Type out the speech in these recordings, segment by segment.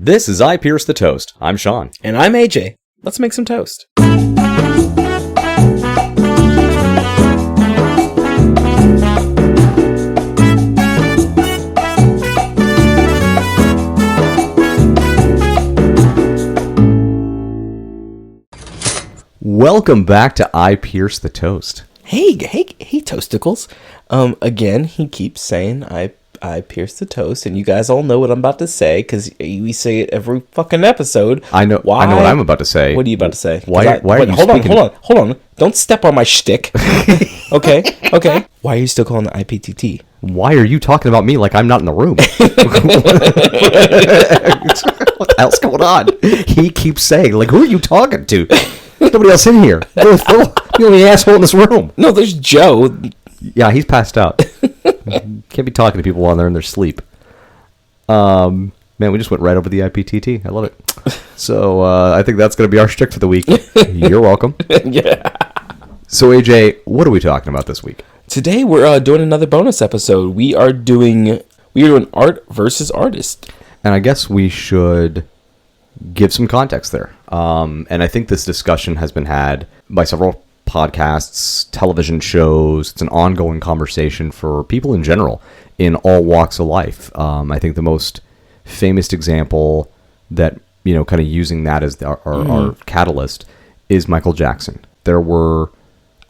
This is I Pierce the Toast. I'm Sean. And I'm AJ. Let's make some toast. Welcome back to I Pierce the Toast. Hey, Toasticles. Again, he keeps saying I pierce the toast, and you guys all know what I'm about to say because we say it every fucking episode. I know what I'm about to say. What are you about to say? Why are you speaking? Hold on. Don't step on my shtick. Okay. Why are you still calling the IPTT? Why are you talking about me like I'm not in the room? What the hell's going on? He keeps saying, like, who are you talking to? There's nobody else in here. You're the only asshole in this room. No, there's Joe. Yeah, he's passed out. Can't be talking to people while they're in their sleep. Man, we just went right over the IPTT. I love it. So I think that's going to be our shtick for the week. You're welcome. Yeah. So AJ, what are we talking about this week? Today we're doing another bonus episode. We are doing art versus artist. And I guess we should give some context there. And I think this discussion has been had by several podcasts, television shows. It's an ongoing conversation for people in general in all walks of life. I think the most famous example that, kind of using that as our catalyst is Michael Jackson. There were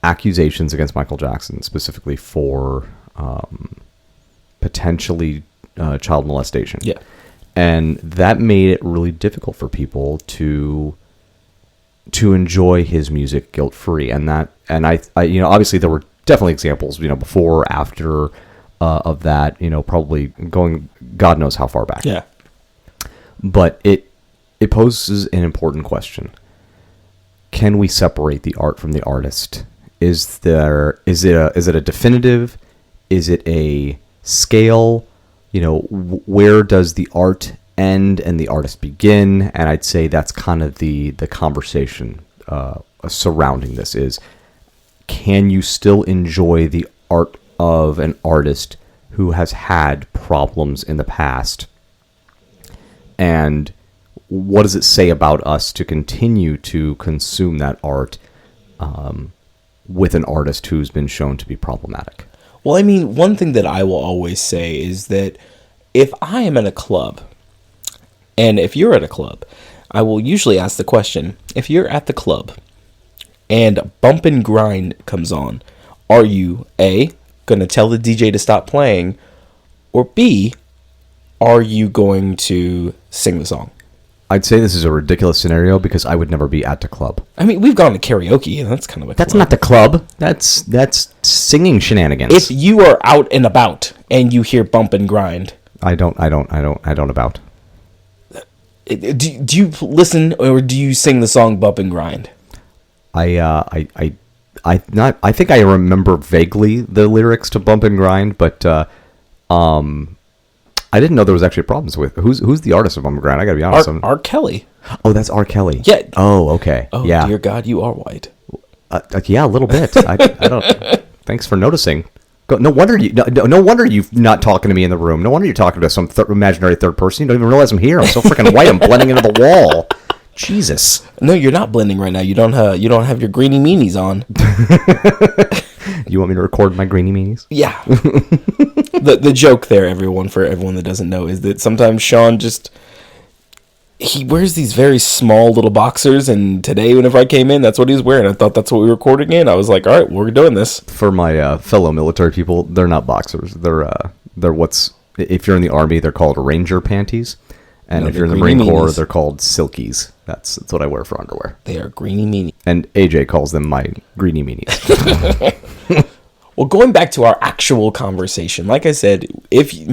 accusations against Michael Jackson specifically for potentially child molestation. Yeah. And that made it really difficult for people to enjoy his music guilt-free. And I obviously there were definitely examples, before, after of that, probably going God knows how far back. Yeah. But it poses an important question. Can we separate the art from the artist? Is it a definitive? Is it a scale? Where does the art end and the artist begin? And I'd say that's kind of the conversation surrounding this is, can you still enjoy the art of an artist who has had problems in the past? And what does it say about us to continue to consume that art with an artist who's been shown to be problematic? Well, I mean, one thing that I will always say is that if I am at a club, and if you're at a club, I will usually ask the question, if you're at the club and Bump and Grind comes on, are you A, going to tell the DJ to stop playing, or B, are you going to sing the song? I'd say this is a ridiculous scenario because I would never be at the club. I mean, we've gone to karaoke, and that's kind of a That's not the club. That's singing shenanigans. If you are out and about and you hear Bump and Grind, I don't about. Do you listen or do you sing the song Bump and Grind? I think I remember vaguely the lyrics to Bump and Grind, but I didn't know there was actually problems with who's the artist of Bump and Grind. I gotta be honest. R. Kelly. Oh, that's R. Kelly. Yeah. Oh, okay. Oh, yeah. Dear God, you are white. Yeah, a little bit. I don't. Thanks for noticing. No wonder you're not talking to me in the room. No wonder you're talking to some imaginary third person. You don't even realize I'm here. I'm so freaking white. I'm blending into the wall. Jesus. No, you're not blending right now. You don't have your greeny meanies on. You want me to record my greeny meanies? Yeah. The joke there, for everyone that doesn't know, is that sometimes Sean he wears these very small little boxers, and today whenever I came in, that's what he was wearing. I thought that's what we were recording in. I was like, all right, we're doing this. For my fellow military people, they're not boxers. They're what's, if you're in the Army, they're called Ranger panties. And if you're in the Marine Corps, they're called silkies. That's what I wear for underwear. They are greeny meanies. And AJ calls them my greeny meanies. Well, going back to our actual conversation, like I said, if you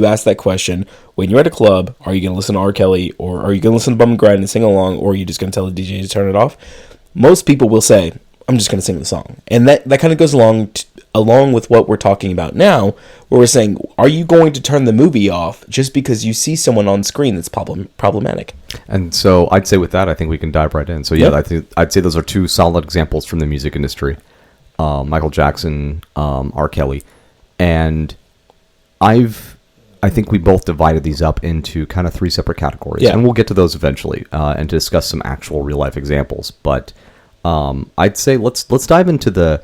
ask that question, when you're at a club, are you going to listen to R. Kelly, or are you going to listen to Bum and Grind and sing along, or are you just going to tell the DJ to turn it off? Most people will say, I'm just going to sing the song. And that kind of goes along with what we're talking about now, where we're saying, are you going to turn the movie off just because you see someone on screen that's problematic? And so I'd say with that, I think we can dive right in. So I'd say those are two solid examples from the music industry. Michael Jackson, R. Kelly. And I've I think we both divided these up into kind of 3 separate categories, Yeah. and we'll get to those eventually and discuss some actual real life examples. But I'd say let's dive into the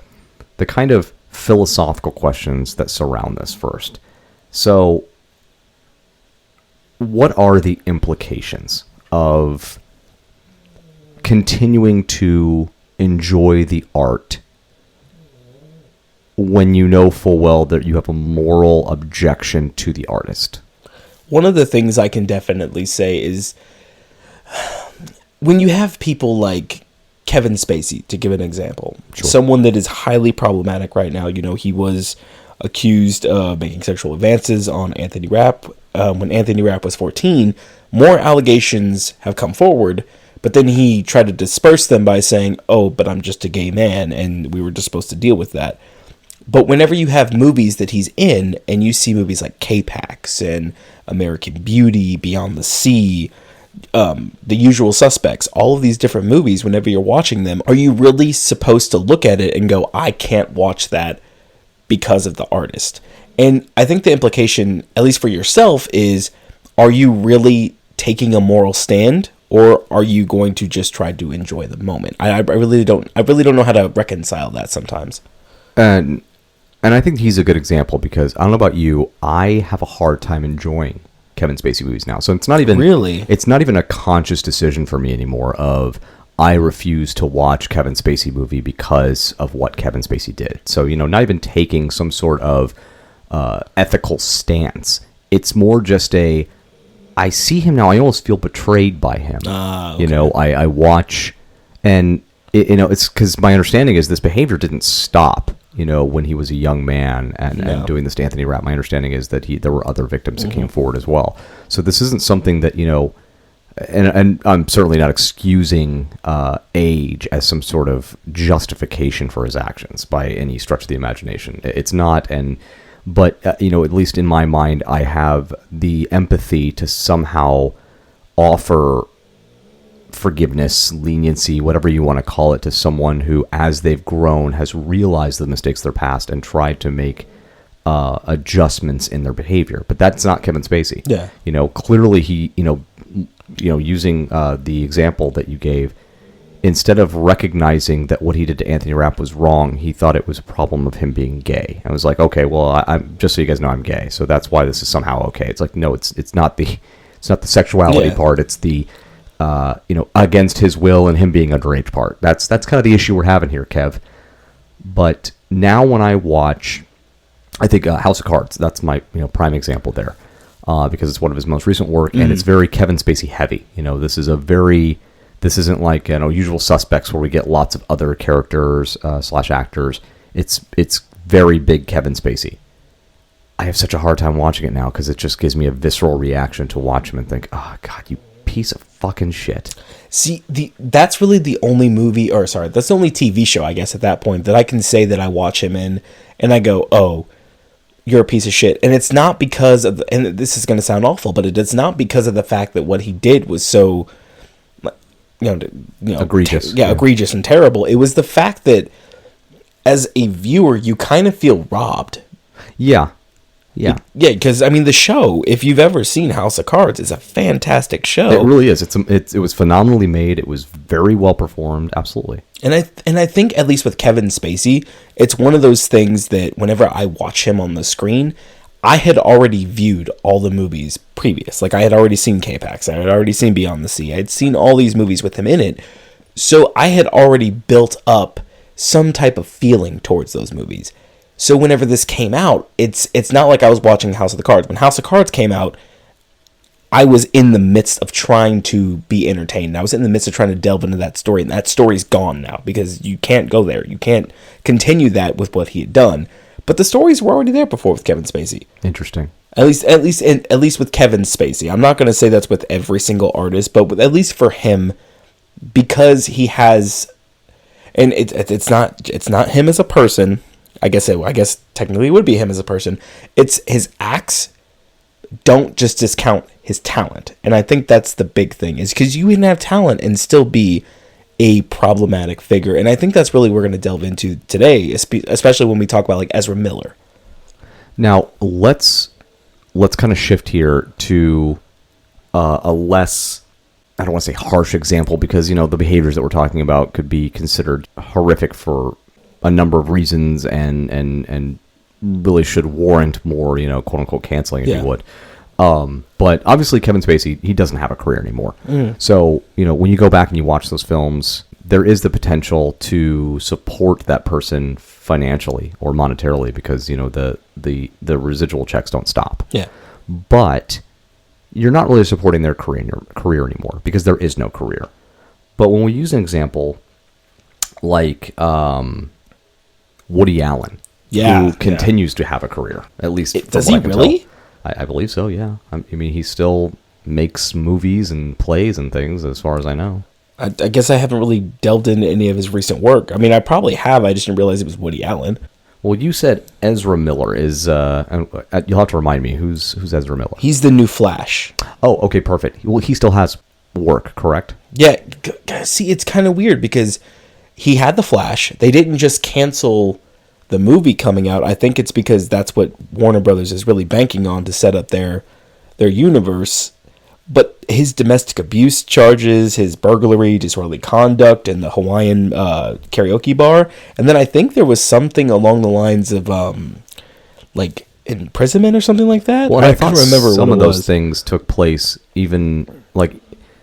kind of philosophical questions that surround this first. So, what are the implications of continuing to enjoy the art when you know full well that you have a moral objection to the artist? One of the things I can definitely say is when you have people like Kevin Spacey, to give an example, someone that is highly problematic right now. You know, he was accused of making sexual advances on Anthony Rapp when Anthony Rapp was 14. More allegations have come forward, but then he tried to disperse them by saying, oh, but I'm just a gay man, and we were just supposed to deal with that. But whenever you have movies that he's in, and you see movies like K-Pax and American Beauty, Beyond the Sea, The Usual Suspects, all of these different movies, whenever you're watching them, are you really supposed to look at it and go, I can't watch that because of the artist? And I think the implication, at least for yourself, is, are you really taking a moral stand, or are you going to just try to enjoy the moment? I really don't know how to reconcile that sometimes. And I think he's a good example because I don't know about you, I have a hard time enjoying Kevin Spacey movies now. So it's not even it's not even a conscious decision for me anymore of I refuse to watch Kevin Spacey movie because of what Kevin Spacey did. So, you know, not even taking some sort of ethical stance. It's more just I see him now, I almost feel betrayed by him. Okay. You know, I watch, and you know, it's because my understanding is this behavior didn't stop, you know, when he was a young man and doing this to Anthony Rapp. My understanding is that there were other victims that came forward as well. So this isn't something that, you know, and I'm certainly not excusing age as some sort of justification for his actions by any stretch of the imagination. It's not, but you know, at least in my mind, I have the empathy to somehow offer forgiveness, leniency, whatever you want to call it, to someone who, as they've grown, has realized the mistakes of their past and tried to make adjustments in their behavior. But that's not Kevin Spacey. Yeah. You know, clearly he, you know, using the example that you gave, instead of recognizing that what he did to Anthony Rapp was wrong, he thought it was a problem of him being gay. I was like, okay, well, I'm just so you guys know, I'm gay, so that's why this is somehow okay. It's like, no, it's not the sexuality part. It's the you know, against his will and him being underage part. That's kind of the issue we're having here, Kev. But now when I watch, I think House of Cards, that's my, you know, prime example there, because it's one of his most recent work, and it's very Kevin Spacey heavy. You know, this isn't like, you know, Usual Suspects where we get lots of other characters / actors. It's very big Kevin Spacey. I have such a hard time watching it now because it just gives me a visceral reaction to watch him and think, oh God, you piece of fucking shit. See, that's really the only movie, or sorry, that's the only TV show, I guess, at that point that I can say that I watch him in and I go, oh, you're a piece of shit. And it's not because of, and this is going to sound awful, but it's not because of the fact that what he did was so, you know, egregious. Egregious and terrible. It was the fact that as a viewer, you kind of feel robbed. Yeah. Yeah. Yeah, because, I mean, the show, if you've ever seen House of Cards, is a fantastic show. It really is. It was phenomenally made. It was very well performed. Absolutely. And I think, at least with Kevin Spacey, it's one of those things that whenever I watch him on the screen, I had already viewed all the movies previous. Like, I had already seen K-Pax. I had already seen Beyond the Sea. I had seen all these movies with him in it. So I had already built up some type of feeling towards those movies. So whenever this came out, it's not like I was watching House of the Cards. When House of Cards came out, I was in the midst of trying to be entertained. I was in the midst of trying to delve into that story, and that story's gone now because you can't go there. You can't continue that with what he had done. But the stories were already there before with Kevin Spacey. Interesting. At least with Kevin Spacey. I'm not going to say that's with every single artist, but at least for him, because he has, and it's not him as a person. I guess technically it would be him as a person. It's his acts don't just discount his talent. And I think that's the big thing, is because you can have talent and still be a problematic figure. And I think that's really what we're going to delve into today, especially when we talk about like Ezra Miller. Now, let's let's kind of shift here to a less, I don't want to say harsh example, because, the behaviors that we're talking about could be considered horrific for a number of reasons and really should warrant more, quote unquote canceling, if you would. But obviously Kevin Spacey, he doesn't have a career anymore. So, when you go back and you watch those films, there is the potential to support that person financially or monetarily because, the residual checks don't stop. Yeah. But you're not really supporting their career anymore because there is no career. But when we use an example like Woody Allen, who continues to have a career, at least does he really? Tell. I believe so, yeah. I mean, he still makes movies and plays and things, as far as I know. I guess I haven't really delved into any of his recent work. I mean, I probably have. I just didn't realize it was Woody Allen. Well, you said Ezra Miller is... you'll have to remind me, who's Ezra Miller? He's the new Flash. Oh, okay, perfect. Well, he still has work, correct? Yeah. See, it's kind of weird because he had the Flash. They didn't just cancel the movie coming out. I think it's because that's what Warner Brothers is really banking on to set up their universe. But his domestic abuse charges, his burglary, disorderly conduct, and the Hawaiian karaoke bar. And then I think there was something along the lines of like imprisonment or something like that. Well, I can't remember some of those things took place even like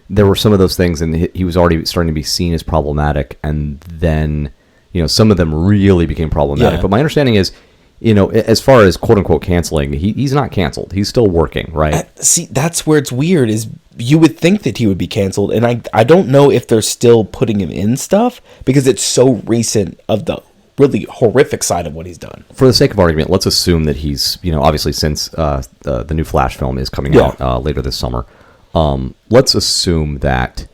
there were some of those things and he was already starting to be seen as problematic, and then some of them really became problematic. But my understanding is, as far as quote unquote canceling, he's not canceled. He's still working, right? See, that's where it's weird. Is you would think that he would be canceled, and I don't know if they're still putting him in stuff because it's so recent of the really horrific side of what he's done. For the sake of argument, let's assume that he's obviously since the new Flash film is coming out later this summer. Let's assume that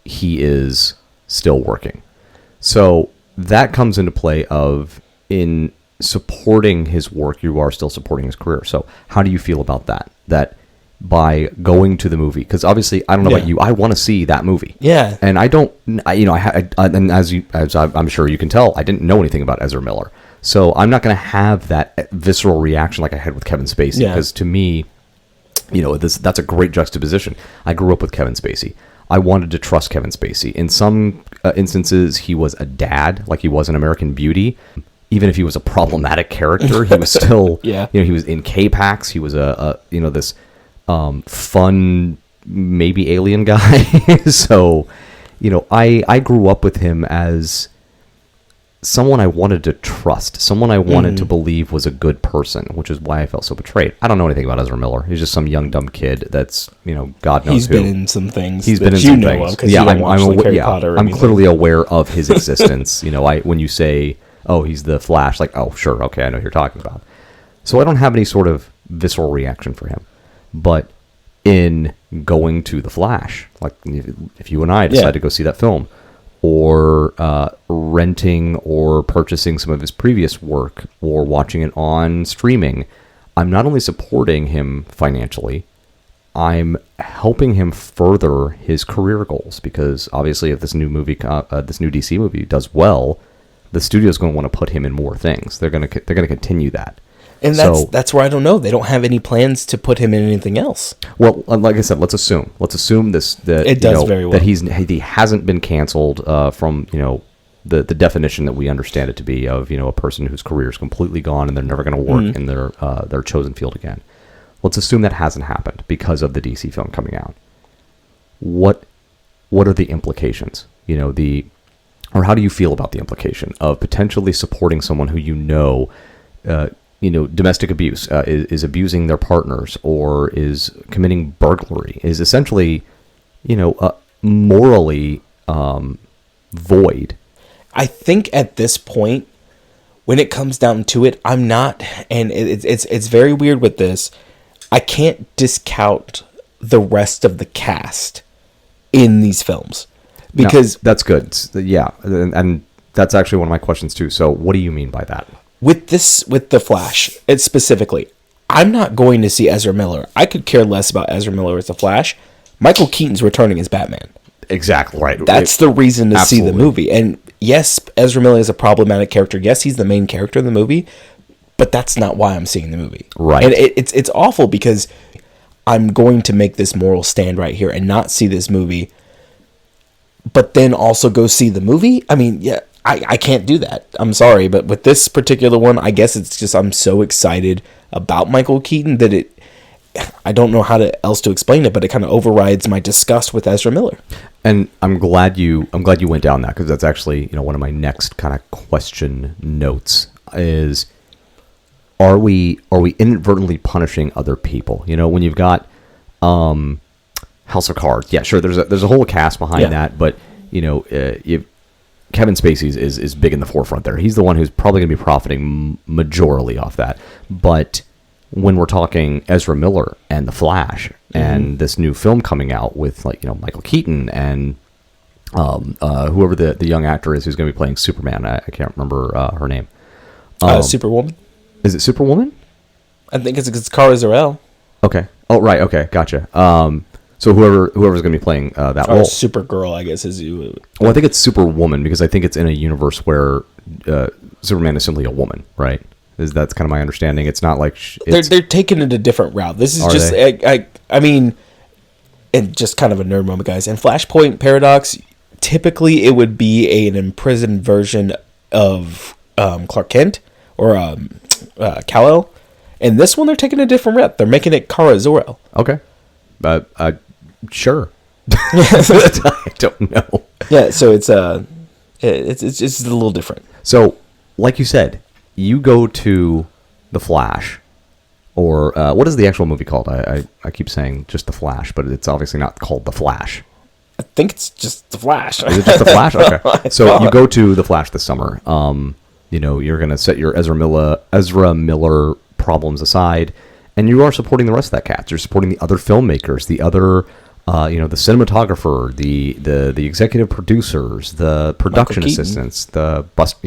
he is still working. So that comes into play in supporting his work, you are still supporting his career. So how do you feel about that? That by going to the movie, because obviously I don't know about you, I want to see that movie. Yeah. And I don't, and as I'm sure you can tell, I didn't know anything about Ezra Miller. So I'm not going to have that visceral reaction like I had with Kevin Spacey. Because to me, that's a great juxtaposition. I grew up with Kevin Spacey. I wanted to trust Kevin Spacey. In some instances, he was a dad, like he was in American Beauty. Even if he was a problematic character, he was still, he was in K-Pax. He was this fun, maybe alien guy. So, I grew up with him as someone I wanted to trust, someone I wanted to believe was a good person, which is why I felt so betrayed. I don't know anything about Ezra Miller. He's just some young dumb kid that's, God knows He's who. been in some things. He's been in some things. Yeah, I'm clearly aware of his existence. When you say, oh, he's the Flash, like, oh, sure, okay, I know who you're talking about. So I don't have any sort of visceral reaction for him. But in going to the Flash, like if you and I decide to go see that film, or renting or purchasing some of his previous work or watching it on streaming, I'm not only supporting him financially, I'm helping him further his career goals, because obviously if this new DC movie does well, the studio's going to want to put him in more things. They're going to continue that. And that's where I don't know. They don't have any plans to put him in anything else. Well, like I said, let's assume that it does very well. That he hasn't been canceled from the definition that we understand it to be of a person whose career is completely gone and they're never going to work in their chosen field again. Let's assume that hasn't happened because of the DC film coming out. What are the implications? Or how do you feel about the implication of potentially supporting someone who domestic abuse, is abusing their partners, or is committing burglary, is essentially, morally void? I think at this point, when it comes down to it, I'm not, and it's very weird with this, I can't discount the rest of the cast in these films. Because that's good. Yeah. And that's actually one of my questions too. So what do you mean by that? With the Flash, it's specifically, I'm not going to see Ezra Miller. I could care less about Ezra Miller as the Flash. Michael Keaton's returning as Batman. Exactly right. That's the reason to see the movie. And yes, Ezra Miller is a problematic character. Yes, he's the main character in the movie. but that's not why I'm seeing the movie. Right. And it's awful because I'm going to make this moral stand right here and not see this movie, but then also go see the movie. I mean, yeah, I can't do that. I'm sorry, but with this particular one, I guess it's just I'm so excited about Michael Keaton that I don't know how else to explain it, but it kind of overrides my disgust with Ezra Miller. And I'm glad you went down that, because that's actually, one of my next kind of question notes is, are we inadvertently punishing other people? When you've got House of Cards, yeah, sure, there's a whole cast behind that, but Kevin Spacey is big in the forefront there. He's the one who's probably going to be profiting majorly off that. But when we're talking Ezra Miller and The Flash and this new film coming out with Michael Keaton and whoever the young actor is who's going to be playing Superman, I can't remember her name. Superwoman. Is it Superwoman? I think it's Kara Zor-El. Okay. Oh, right. Okay. Gotcha. So whoever's going to be playing that role, Supergirl, I guess is you. Well, I think it's Superwoman because I think it's in a universe where Superman is simply a woman, right? That's kind of my understanding. It's not like they're taking it a different route. This is just I mean, and just kind of a nerd moment, guys. In Flashpoint Paradox, typically it would be an imprisoned version of Clark Kent or Kal-El. And this one, they're taking a different route. They're making it Kara Zor-El. Okay, sure. I don't know. Yeah, so it's just a little different. So, like you said, you go to The Flash, or what is the actual movie called? I keep saying just The Flash, but it's obviously not called The Flash. I think it's just The Flash. Is it just The Flash? Okay. So you go to The Flash this summer. You're going to set your Ezra Miller problems aside, and you are supporting the rest of that cast. You're supporting the other filmmakers, the other, the cinematographer, the executive producers, the production assistants, the Buster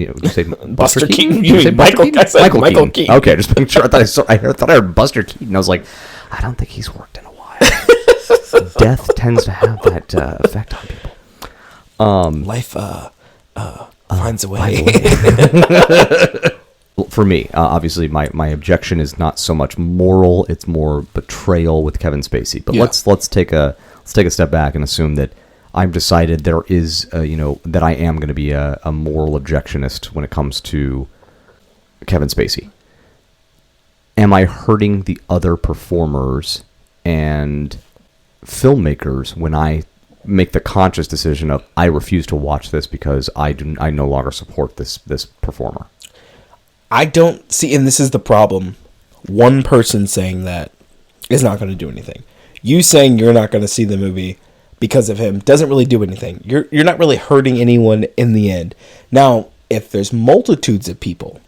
Keaton. You say Michael Keaton. Okay, just making sure. I thought I heard Buster Keaton. I was like, I don't think he's worked in a while. Death tends to have that effect on people. Life finds a way. For me, obviously, my objection is not so much moral; it's more betrayal with Kevin Spacey. But let's take a step back and assume that I've decided there is, that I am going to be a moral objectionist when it comes to Kevin Spacey. Am I hurting the other performers and filmmakers when I make the conscious decision of I refuse to watch this because I no longer support this performer? I don't see, and this is the problem, one person saying that is not going to do anything. You saying you're not going to see the movie because of him doesn't really do anything. You're not really hurting anyone in the end. Now, if there's multitudes of people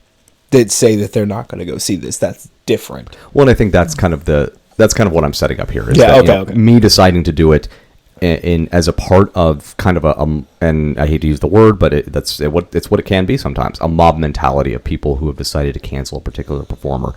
that say that they're not going to go see this, that's different. Well, and I think that's kind of what I'm setting up here. Is okay. Me deciding to do it in as a part of kind of and I hate to use the word, but it's what it can be sometimes, a mob mentality of people who have decided to cancel a particular performer.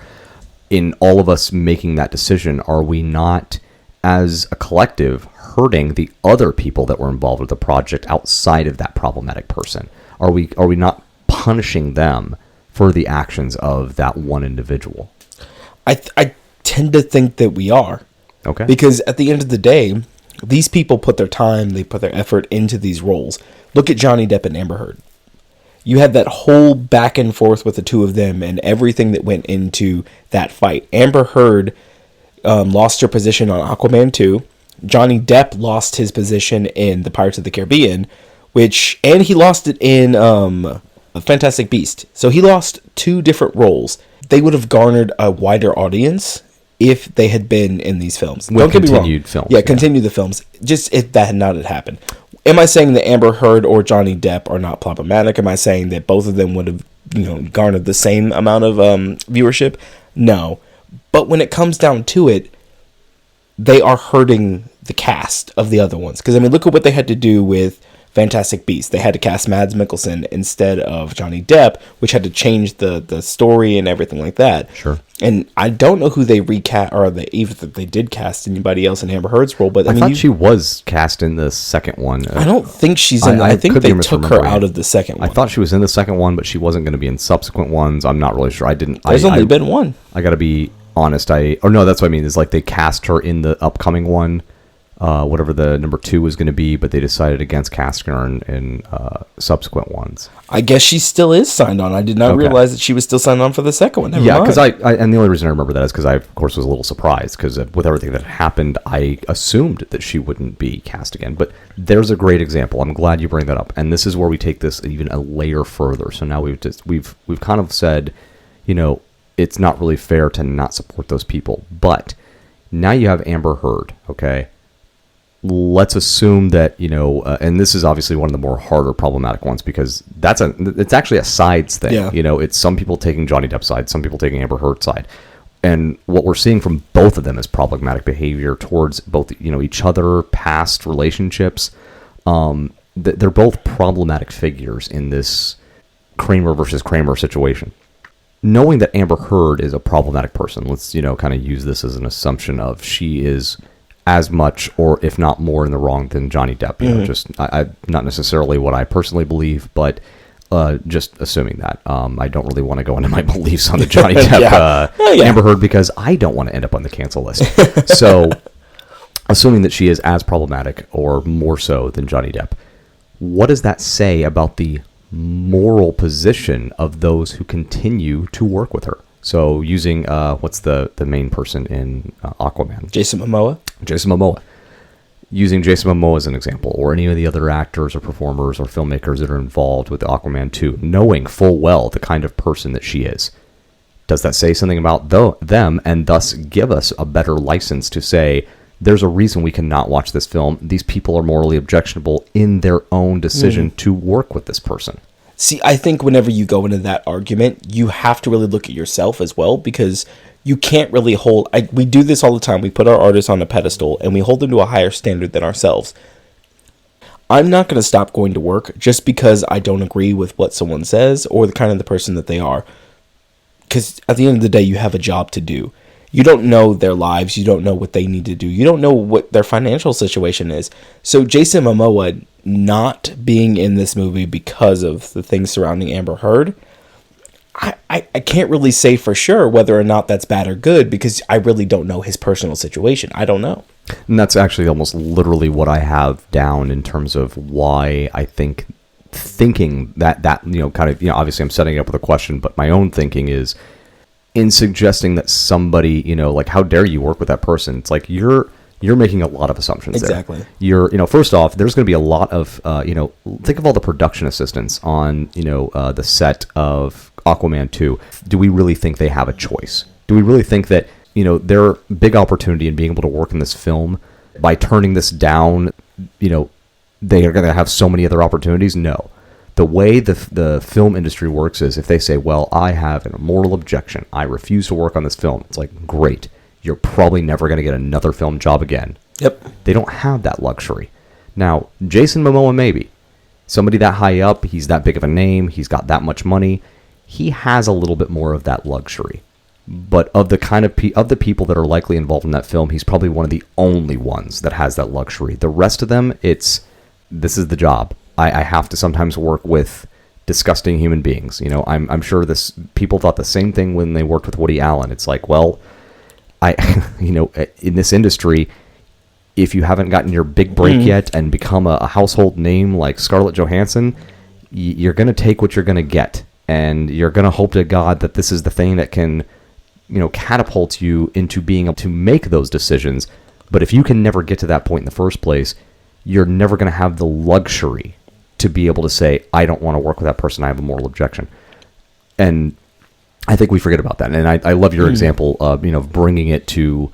In all of us making that decision, are we not, as a collective, hurting the other people that were involved with the project outside of that problematic person? Are we not punishing them for the actions of that one individual? I tend to think that we are. Okay. Because at the end of the day, these people put their time, they put their effort into these roles. Look at Johnny Depp and Amber Heard. You had that whole back and forth with the two of them and everything that went into that fight. Amber Heard lost her position on Aquaman 2. Johnny Depp lost his position in the Pirates of the Caribbean, and he lost it in Fantastic Beast. So he lost two different roles. They would have garnered a wider audience if they had been in these films. Don't get me wrong. Films. Yeah, continue the films. Just if that had not happened. Am I saying that Amber Heard or Johnny Depp are not problematic? Am I saying that both of them would have, garnered the same amount of viewership? No. But when it comes down to it, they are hurting the cast of the other ones. Because, look at what they had to do with Fantastic Beasts. They had to cast Mads Mikkelsen instead of Johnny Depp, which had to change the story and everything like that. Sure. And I don't know who they recast, or even if they did cast anybody else in Amber Heard's role. But I thought she was cast in the second one. I don't think she's in. I think they took her out of the second one. I thought she was in the second one, but she wasn't going to be in subsequent ones. I'm not really sure. There's only been one. I got to be honest. No, that's what I mean. Is like they cast her in the upcoming one, whatever the number 2 was going to be, but they decided against casting her in subsequent ones. I guess she still is signed on. I did not realize that she was still signed on for the second one. Never mind. Because and the only reason I remember that is because I, of course, was a little surprised because with everything that happened, I assumed that she wouldn't be cast again. But there's a great example. I'm glad you bring that up, and this is where we take this even a layer further. So now we've kind of said, it's not really fair to not support those people, but now you have Amber Heard, okay? Let's assume that, and this is obviously one of the more harder problematic ones because it's actually a sides thing. Yeah. It's some people taking Johnny Depp's side, some people taking Amber Heard's side. And what we're seeing from both of them is problematic behavior towards both, each other, past relationships. They're both problematic figures in this Kramer versus Kramer situation. Knowing that Amber Heard is a problematic person, let's, kind of use this as an assumption of she is as much or if not more in the wrong than Johnny Depp. I not necessarily what I personally believe, but just assuming that. I don't really want to go into my beliefs on the Johnny Depp Amber Heard because I don't want to end up on the cancel list. So assuming that she is as problematic or more so than Johnny Depp, what does that say about the moral position of those who continue to work with her? So using, what's the main person in Aquaman? Jason Momoa. Using Jason Momoa as an example, or any of the other actors or performers or filmmakers that are involved with Aquaman 2, knowing full well the kind of person that she is. Does that say something about them and thus give us a better license to say, there's a reason we cannot watch this film. These people are morally objectionable in their own decision to work with this person. See, I think whenever you go into that argument, you have to really look at yourself as well, because you can't really hold... we do this all the time. We put our artists on a pedestal, and we hold them to a higher standard than ourselves. I'm not going to stop going to work just because I don't agree with what someone says or the kind of the person that they are. Because at the end of the day, you have a job to do. You don't know their lives. You don't know what they need to do. You don't know what their financial situation is. So Jason Momoa not being in this movie because of the things surrounding Amber Heard, I can't really say for sure whether or not that's bad or good because I really don't know his personal situation. I don't know. And that's actually almost literally what I have down in terms of why I thinking that obviously I'm setting it up with a question, but my own thinking is in suggesting that somebody, like, how dare you work with that person? It's like you're making a lot of assumptions. Exactly. There. First off, there's going to be a lot of, think of all the production assistants on, the set of Aquaman 2. Do we really think they have a choice? Do we really think that, their big opportunity in being able to work in this film by turning this down, they are going to have so many other opportunities? No. The way the film industry works is if they say, well, I have an moral objection, I refuse to work on this film. It's like, great. You're probably never going to get another film job again. Yep. They don't have that luxury. Now, Jason Momoa, maybe. Somebody that high up, he's that big of a name, he's got that much money. He has a little bit more of that luxury. But of the kind of of the people that are likely involved in that film, he's probably one of the only ones that has that luxury. The rest of them, this is the job. I have to sometimes work with disgusting human beings. I'm sure people thought the same thing when they worked with Woody Allen. It's like, well, in this industry, if you haven't gotten your big break yet and become a household name like Scarlett Johansson, you're going to take what you're going to get. And you're going to hope to God that this is the thing that can, catapult you into being able to make those decisions. But if you can never get to that point in the first place, you're never going to have the luxury to be able to say, I don't want to work with that person. I have a moral objection. And I think we forget about that. And I love your example of, bringing it to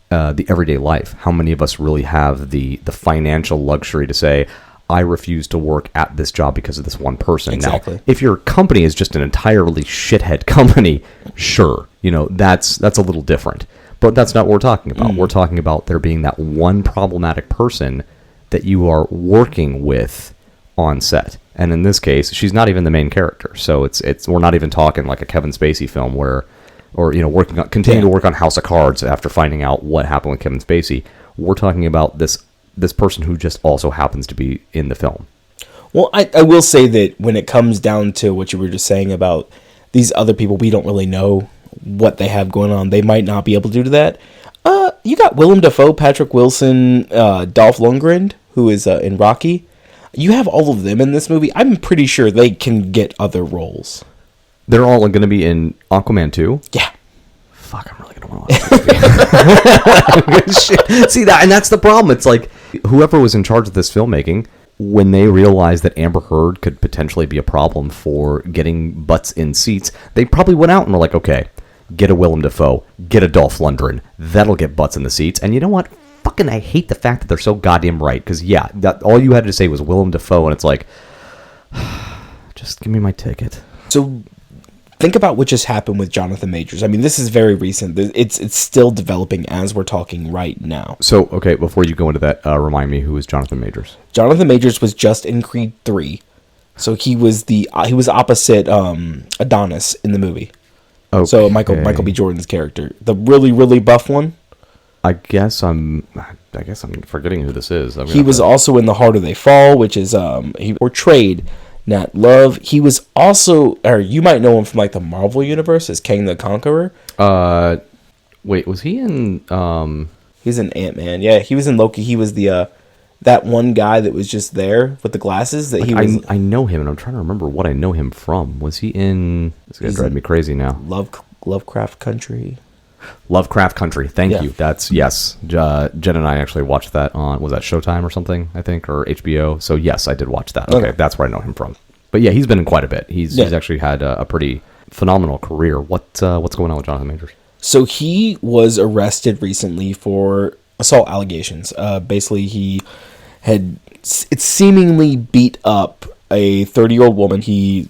the everyday life. How many of us really have the financial luxury to say, I refuse to work at this job because of this one person. Exactly. Now, if your company is just an entirely shithead company, sure, that's a little different. But that's not what we're talking about. We're talking about there being that one problematic person that you are working with on set. And in this case, she's not even the main character. So it's we're not even talking like a Kevin Spacey film where, or continuing to work on House of Cards after finding out what happened with Kevin Spacey. We're talking about this person who just also happens to be in the film. Well, I will say that when it comes down to what you were just saying about these other people, we don't really know what they have going on. They might not be able to do that. You got Willem Dafoe, Patrick Wilson, Dolph Lundgren, who is in Rocky. You have all of them in this movie. I'm pretty sure they can get other roles. They're all going to be in Aquaman 2? Yeah. Fuck, I'm really going to want to watch this movie. See, and that's the problem. It's like, whoever was in charge of this filmmaking, when they realized that Amber Heard could potentially be a problem for getting butts in seats, they probably went out and were like, okay, get a Willem Dafoe, get a Dolph Lundgren. That'll get butts in the seats. And you know what? Fucking, I hate the fact that they're so goddamn right. Because, yeah, that all you had to say was Willem Dafoe, and it's like, just give me my ticket. So, think about what just happened with Jonathan Majors. I mean, this is very recent. It's still developing as we're talking right now. So, okay, before you go into that, remind me, who is Jonathan Majors? Jonathan Majors was just in Creed 3. So he was opposite Adonis in the movie. Okay. So Michael B. Jordan's character, the really, really buff one. I guess I'm forgetting who this is. He was also in The Harder They Fall, which is he portrayed Nat Love. He was also, or you might know him from like the Marvel universe as Kang the Conqueror. Wait, was he in? He's in Ant-Man. Yeah, he was in Loki. He was the that one guy that was just there with the glasses. That like, he was. I know him, and I'm trying to remember what I know him from. Was he in? This gonna drive me crazy now. Lovecraft Country. Lovecraft Country. Thank you. That's yes. Jen and I actually watched that on, was that Showtime or something? I think, or HBO. So yes, I did watch that. Okay, that's where I know him from. But yeah, he's been in quite a bit. He's actually had a pretty phenomenal career. What's going on with Jonathan Majors? So he was arrested recently for assault allegations. Basically, he had seemingly beat up a 30-year-old woman. He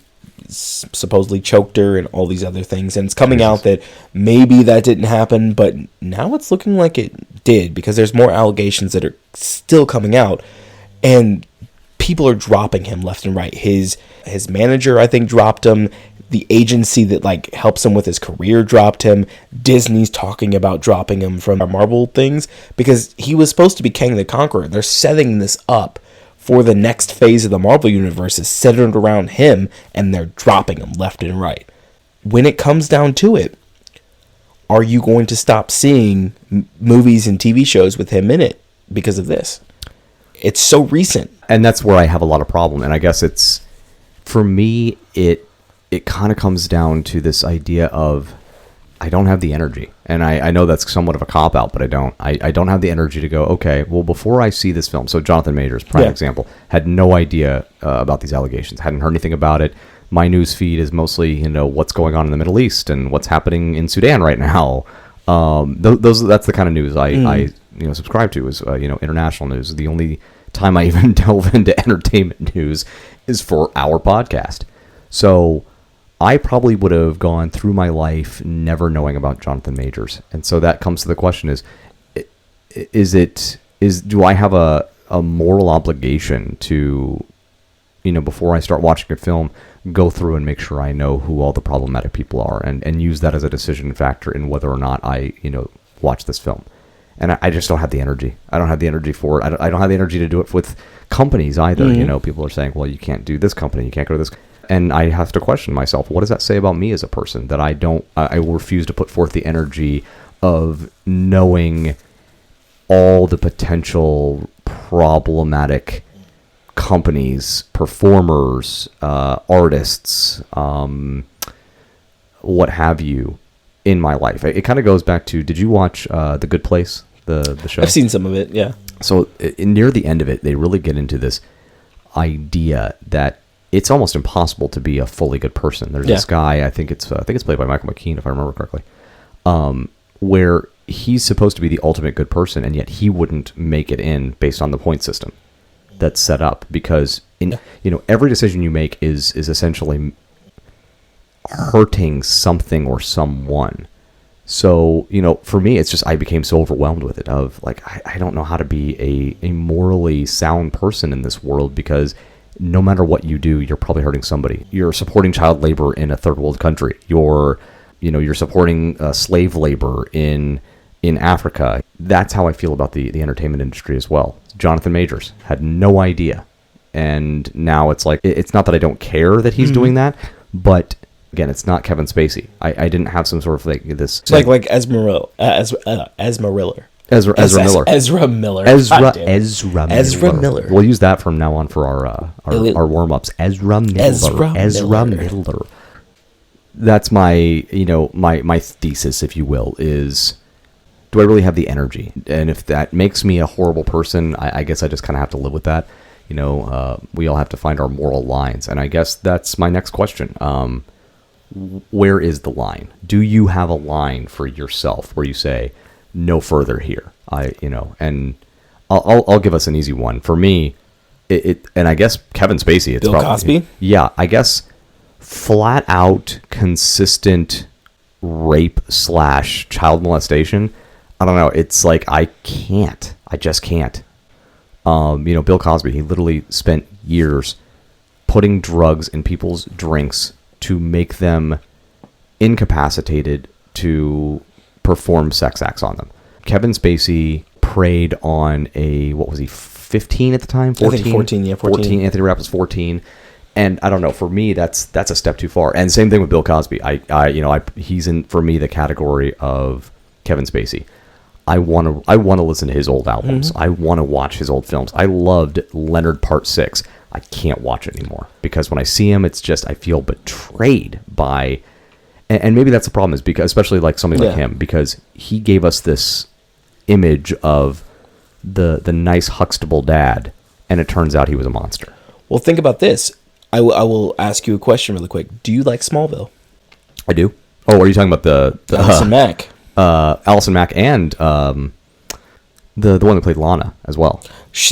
supposedly choked her and all these other things, and it's coming out that maybe that didn't happen, but now it's looking like it did, because there's more allegations that are still coming out, and people are dropping him left and right. His manager, I think, dropped him. The agency that like helps him with his career dropped him. Disney's talking about dropping him from Marvel things because he was supposed to be Kang the Conqueror. They're setting this up for the next phase of the Marvel Universe is centered around him, and they're dropping him left and right. When it comes down to it, are you going to stop seeing movies and TV shows with him in it because of this? It's so recent. And that's where I have a lot of problem. And I guess it's, for me, it kind of comes down to this idea of, I don't have the energy. And I know that's somewhat of a cop-out, but I don't. I don't have the energy to go, okay, well, before I see this film, so Jonathan Majors, prime example, had no idea about these allegations, hadn't heard anything about it. My news feed is mostly, what's going on in the Middle East and what's happening in Sudan right now. That's the kind of news I subscribe to is, international news. The only time I even delve into entertainment news is for our podcast. So I probably would have gone through my life never knowing about Jonathan Majors. And so that comes to the question do I have a moral obligation to, before I start watching a film, go through and make sure I know who all the problematic people are and use that as a decision factor in whether or not I, watch this film. And I just don't have the energy. I don't have the energy for it. I don't have the energy to do it with companies either. Mm-hmm. People are saying, well, you can't do this company. You can't go to this. And I have to question myself, what does that say about me as a person? That I refuse to put forth the energy of knowing all the potential problematic companies, performers, artists, what have you, in my life. It kind of goes back to, did you watch The Good Place, the show? I've seen some of it, yeah. So near the end of it, they really get into this idea that it's almost impossible to be a fully good person. There's this guy, I think it's played by Michael McKean, if I remember correctly, where he's supposed to be the ultimate good person, and yet he wouldn't make it in based on the point system that's set up, because every decision you make is essentially hurting something or someone. So, for me, it's just, I became so overwhelmed with it of like, I don't know how to be a morally sound person in this world, because no matter what you do, you're probably hurting somebody. You're supporting child labor in a third world country. You're supporting slave labor in Africa. That's how I feel about the entertainment industry as well. Jonathan Majors had no idea. And now it's like, it's not that I don't care that he's doing that, but again, it's not Kevin Spacey. I didn't have some sort of like this. It's like Ezra Miller. Ezra Miller. Ezra Miller. We'll use that from now on for our warm ups. Ezra Miller. That's my my thesis, if you will, is, do I really have the energy? And if that makes me a horrible person, I guess I just kind of have to live with that. We all have to find our moral lines, and I guess that's my next question. Where is the line? Do you have a line for yourself where you say, no further here? And I'll give us an easy one. For me, and I guess Kevin Spacey. It's Bill Cosby? Yeah, I guess flat out consistent rape / child molestation. I don't know. It's like, I just can't. Bill Cosby, he literally spent years putting drugs in people's drinks to make them incapacitated to perform sex acts on them. Kevin Spacey preyed on 15 at the time? 14? I think 14, yeah, 14. Anthony Rapp was 14. And I don't know, for me, that's a step too far. And same thing with Bill Cosby. He's in, for me, the category of Kevin Spacey. I want to listen to his old albums. I want to watch his old films. I loved Leonard Part 6. I can't watch it anymore because when I see him, it's just, I feel betrayed by, and maybe that's the problem, is because, especially like somebody like him, because he gave us this image of the nice Huxtable dad, and it turns out he was a monster. Well, think about this. I will ask you a question really quick. Do you like Smallville? I do. Oh, are you talking about the Allison Mack? Allison Mack and the one that played Lana as well.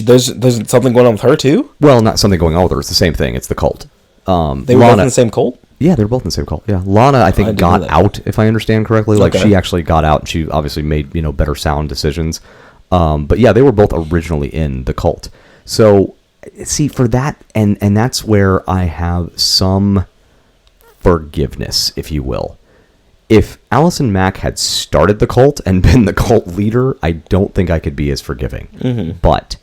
There's something going on with her too? Well, not something going on with her. It's the same thing. It's the cult. They were both in the same cult? Yeah, they were both in the same cult. Yeah, Lana, I think, got out, if I understand correctly. Like, she actually got out, and she obviously made better sound decisions. But yeah, they were both originally in the cult. So, see, for that, and that's where I have some forgiveness, if you will. If Allison Mack had started the cult and been the cult leader, I don't think I could be as forgiving. Mm-hmm. But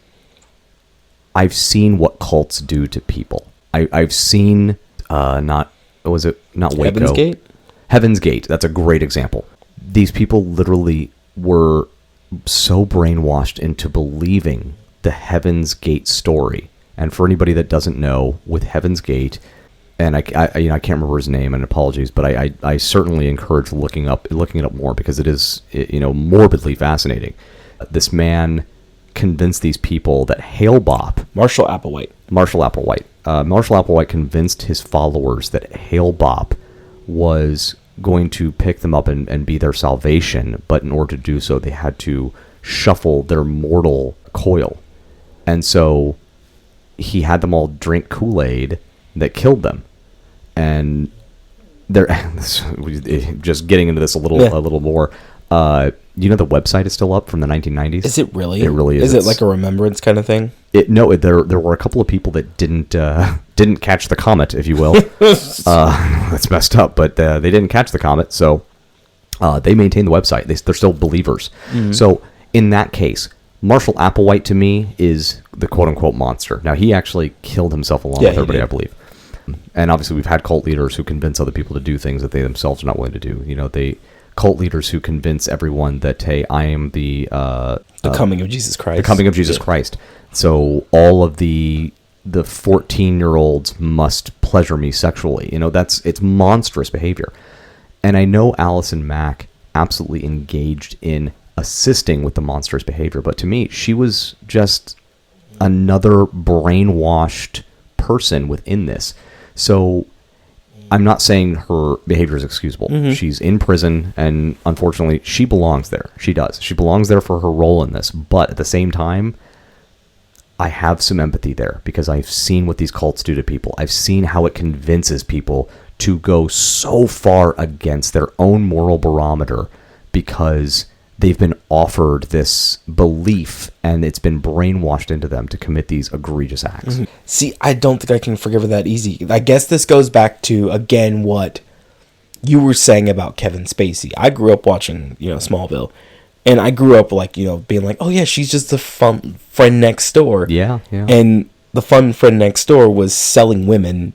I've seen what cults do to people. I've seen not Waco. Heaven's Gate? Heaven's Gate. That's a great example. These people literally were so brainwashed into believing the Heaven's Gate story. And for anybody that doesn't know, with Heaven's Gate, and I can't remember his name, and apologies, but I certainly encourage looking it up more, because it is morbidly fascinating. This man convinced these people that Hale Bopp, Marshall Applewhite convinced his followers that Hale Bopp was going to pick them up and be their salvation, but in order to do so, they had to shuffle their mortal coil. And so he had them all drink Kool-Aid that killed them. And they're just getting into this a little more. The website is still up from the 1990s. Is it really? It really is. Is it like a remembrance kind of thing? There were a couple of people that didn't catch the comet, if you will. That's messed up, but they didn't catch the comet, so they maintain the website. They're still believers. Mm-hmm. So in that case, Marshall Applewhite to me is the quote-unquote monster. Now, he actually killed himself along with everybody, I believe. And obviously, we've had cult leaders who convince other people to do things that they themselves are not willing to do. Cult leaders who convince everyone that, hey, I am the coming of Jesus Christ. The coming of Jesus Christ. So all of the 14-year-olds must pleasure me sexually. It's monstrous behavior. And I know Allison Mack absolutely engaged in assisting with the monstrous behavior, but to me, she was just another brainwashed person within this. So I'm not saying her behavior is excusable. Mm-hmm. She's in prison, and unfortunately, she belongs there. She does. She belongs there for her role in this. But at the same time, I have some empathy there, because I've seen what these cults do to people. I've seen how it convinces people to go so far against their own moral barometer because they've been offered this belief, and it's been brainwashed into them to commit these egregious acts. See, I don't think I can forgive her that easy. I guess this goes back to, again, what you were saying about Kevin Spacey. I grew up watching, Smallville, and I grew up being like, oh yeah, she's just the fun friend next door. Yeah. And the fun friend next door was selling women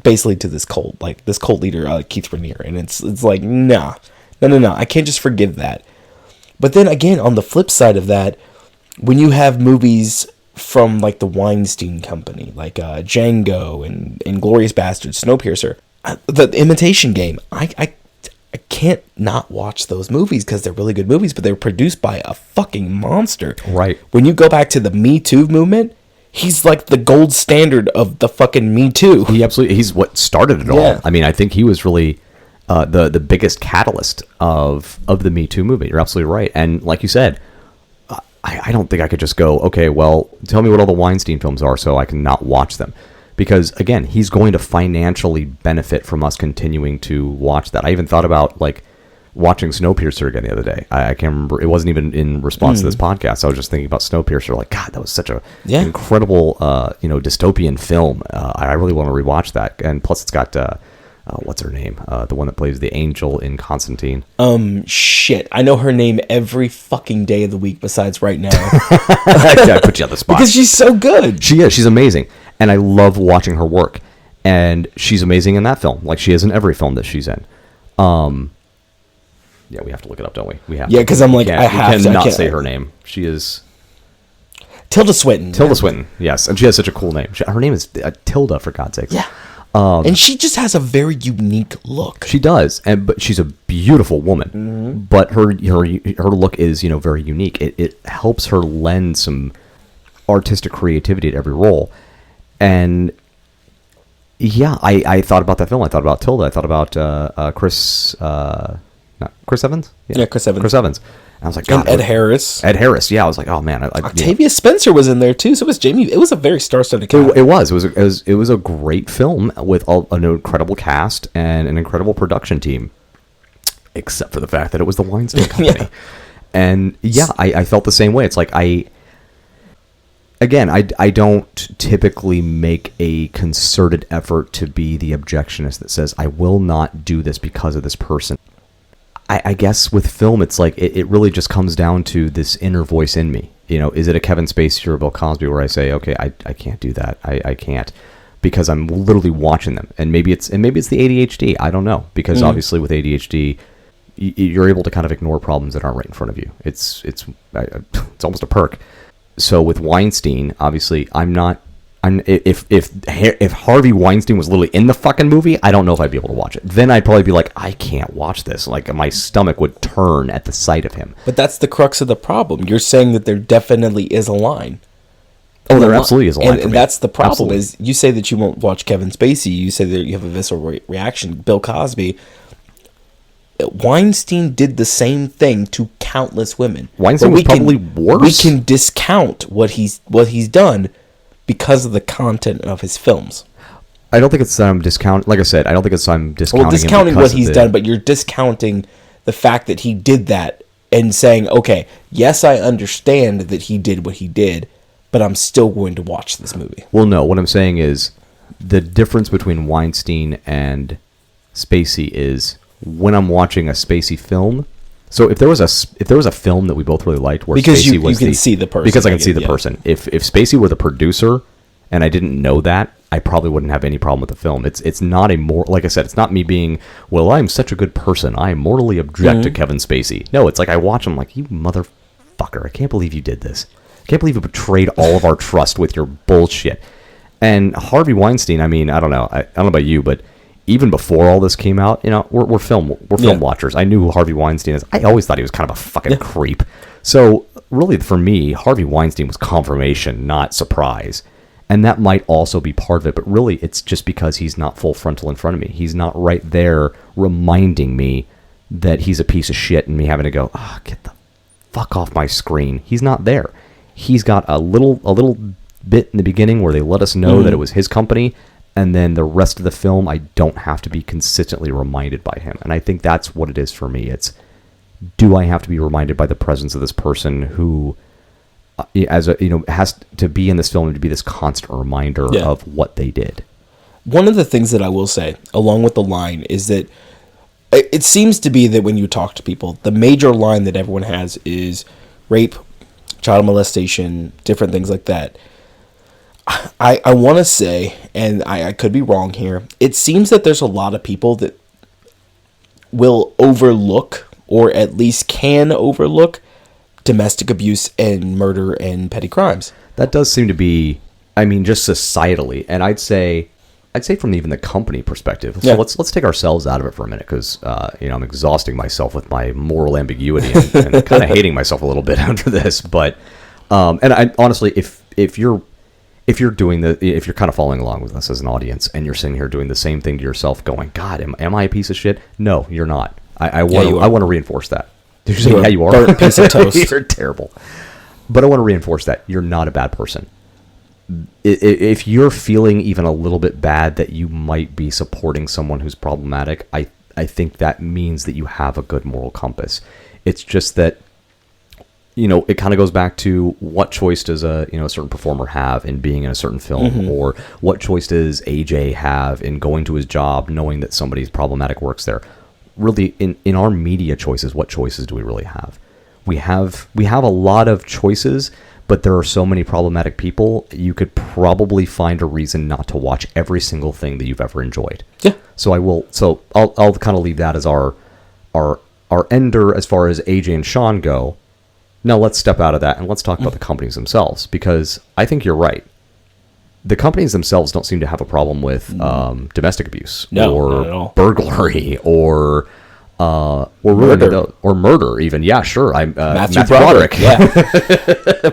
basically to this cult, like this cult leader, Keith Raniere. And it's like, no, I can't just forgive that. But then again, on the flip side of that, when you have movies from like the Weinstein Company, like Django and Inglourious Basterds, Snowpiercer, the Imitation Game, I can't not watch those movies because they're really good movies, but they're produced by a fucking monster. Right. When you go back to the Me Too movement, he's like the gold standard of the fucking Me Too. He's what started it all. Yeah. I mean, I think he was really the biggest catalyst of the Me Too movement. You're absolutely right. And like you said, I don't think I could just go, okay, well, tell me what all the Weinstein films are so I can not watch them. Because, again, he's going to financially benefit from us continuing to watch that. I even thought about, like, watching Snowpiercer again the other day. I can't remember. It wasn't even in response to this podcast. I was just thinking about Snowpiercer. Like, God, that was such a incredible, dystopian film. I really want to rewatch that. And plus, it's got, what's her name? The one that plays the angel in Constantine. Shit. I know her name every fucking day of the week besides right now. I put you on the spot. Because she's so good. She is. She's amazing. And I love watching her work. And she's amazing in that film, like she is in every film that she's in. Yeah, we have to look it up, don't we? We have. Yeah, because I'm like, I cannot say her name. She is Tilda Swinton. Tilda Swinton, yes, and she has such a cool name. Her name is Tilda, for God's sakes. Yeah. And she just has a very unique look. She does, but she's a beautiful woman. Mm-hmm. But her look is very unique. It helps her lend some artistic creativity to every role. And yeah, I thought about that film. I thought about Tilda. I thought about Chris Evans. Yeah, Chris Evans. Chris Evans. And I was like, God, and Ed Harris. Ed Harris. Yeah, I was like, oh man. Octavia Spencer was in there too. So was Jamie. It was a very star-studded cast. It was a great film with an incredible cast and an incredible production team, except for the fact that it was the Weinstein Company. Yeah. And yeah, I felt the same way. It's like I don't typically make a concerted effort to be the objectionist that says, I will not do this because of this person. I guess with film, it's like it really just comes down to this inner voice in me. Is it a Kevin Spacey or a Bill Cosby where I say, okay, I can't do that. I can't, because I'm literally watching them. And maybe it's the ADHD. I don't know, because obviously with ADHD, you're able to kind of ignore problems that aren't right in front of you. It's almost a perk. So with Weinstein, obviously, if Harvey Weinstein was literally in the fucking movie, I don't know if I'd be able to watch it. Then I'd probably be like, I can't watch this. Like, my stomach would turn at the sight of him. But that's the crux of the problem. You're saying that there definitely is a line. Oh, there absolutely is a line. And that's the problem. Is you say that you won't watch Kevin Spacey. You say that you have a visceral reaction. Bill Cosby. Weinstein did the same thing to countless women. Weinstein was probably worse. We can discount what he's done because of the content of his films. I don't think it's discount. Like I said, I don't think it's discounting what he's done, but you're discounting the fact that he did that and saying, okay, yes, I understand that he did what he did, but I'm still going to watch this movie. Well, no, what I'm saying is the difference between Weinstein and Spacey is when I'm watching a Spacey film. So if there was a film that we both really liked where because Spacey was you can see the person. Because I can see the person. If Spacey were the producer and I didn't know that, I probably wouldn't have any problem with the film. It's not like I said, it's not me being, well, I'm such a good person, I mortally object to Kevin Spacey. No, it's like I watch him like, you motherfucker, I can't believe you did this. I can't believe you betrayed all of our trust with your bullshit. And Harvey Weinstein, I mean, I don't know about you, but even before all this came out, we're film watchers. I knew who Harvey Weinstein is. I always thought he was kind of a fucking creep. So really, for me, Harvey Weinstein was confirmation, not surprise. And that might also be part of it. But really, it's just because he's not full frontal in front of me. He's not right there reminding me that he's a piece of shit and me having to go, get the fuck off my screen. He's not there. He's got a little bit in the beginning where they let us know that it was his company. And then the rest of the film, I don't have to be consistently reminded by him. And I think that's what it is for me. It's do I have to be reminded by the presence of this person who, has to be in this film and to be this constant reminder of what they did? One of the things that I will say, along with the line, is that it seems to be that when you talk to people, the major line that everyone has is rape, child molestation, different things like that. I want to say, and I could be wrong here, it seems that there's a lot of people that will overlook, or at least can overlook, domestic abuse and murder and petty crimes. That does seem to be, just societally, and I'd say from even the company perspective. So let's take ourselves out of it for a minute, because I'm exhausting myself with my moral ambiguity and kind of hating myself a little bit after this. But and I honestly, if you're kind of following along with us as an audience, and you're sitting here doing the same thing to yourself, going, God, am I a piece of shit? No, you're not. I want to reinforce that. Did you say, yeah, you are? Burnt piece of toast. You're terrible. But I want to reinforce that you're not a bad person. If you're feeling even a little bit bad that you might be supporting someone who's problematic, I think that means that you have a good moral compass. It's just that, it kind of goes back to what choice does a certain performer have in being in a certain film, or what choice does AJ have in going to his job knowing that somebody's problematic works there. Really, in our media choices, what choices do we really have? We have a lot of choices, but there are so many problematic people, you could probably find a reason not to watch every single thing that you've ever enjoyed. Yeah. So I'll kind of leave that as our ender as far as AJ and Sean go. Now let's step out of that and let's talk about the companies themselves, because I think you're right. The companies themselves don't seem to have a problem with domestic abuse or burglary or murder. Or murder even. Yeah, sure. Matthew Broderick. Yeah.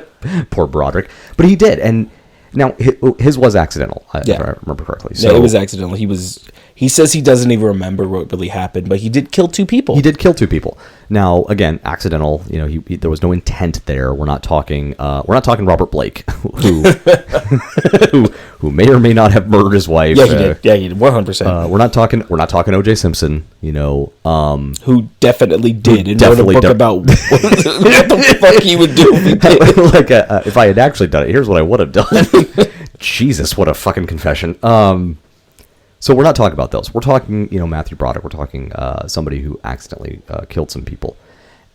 Poor Broderick. But he did. And now his was accidental, if I remember correctly. So, yeah, it was accidental. He says he doesn't even remember what really happened, but he did kill 2 people. He did kill 2 people. Now, again, accidental. There was no intent there. We're not talking Robert Blake, who who may or may not have murdered his wife. Yeah, he did. Yeah, he did. 100%. We're not talking O.J. Simpson. Who definitely did, and wrote a book about what the fuck he would do if he did. If I had actually done it, here's what I would have done. Jesus, what a fucking confession. So we're not talking about those. We're talking, Matthew Broderick. We're talking somebody who accidentally killed some people.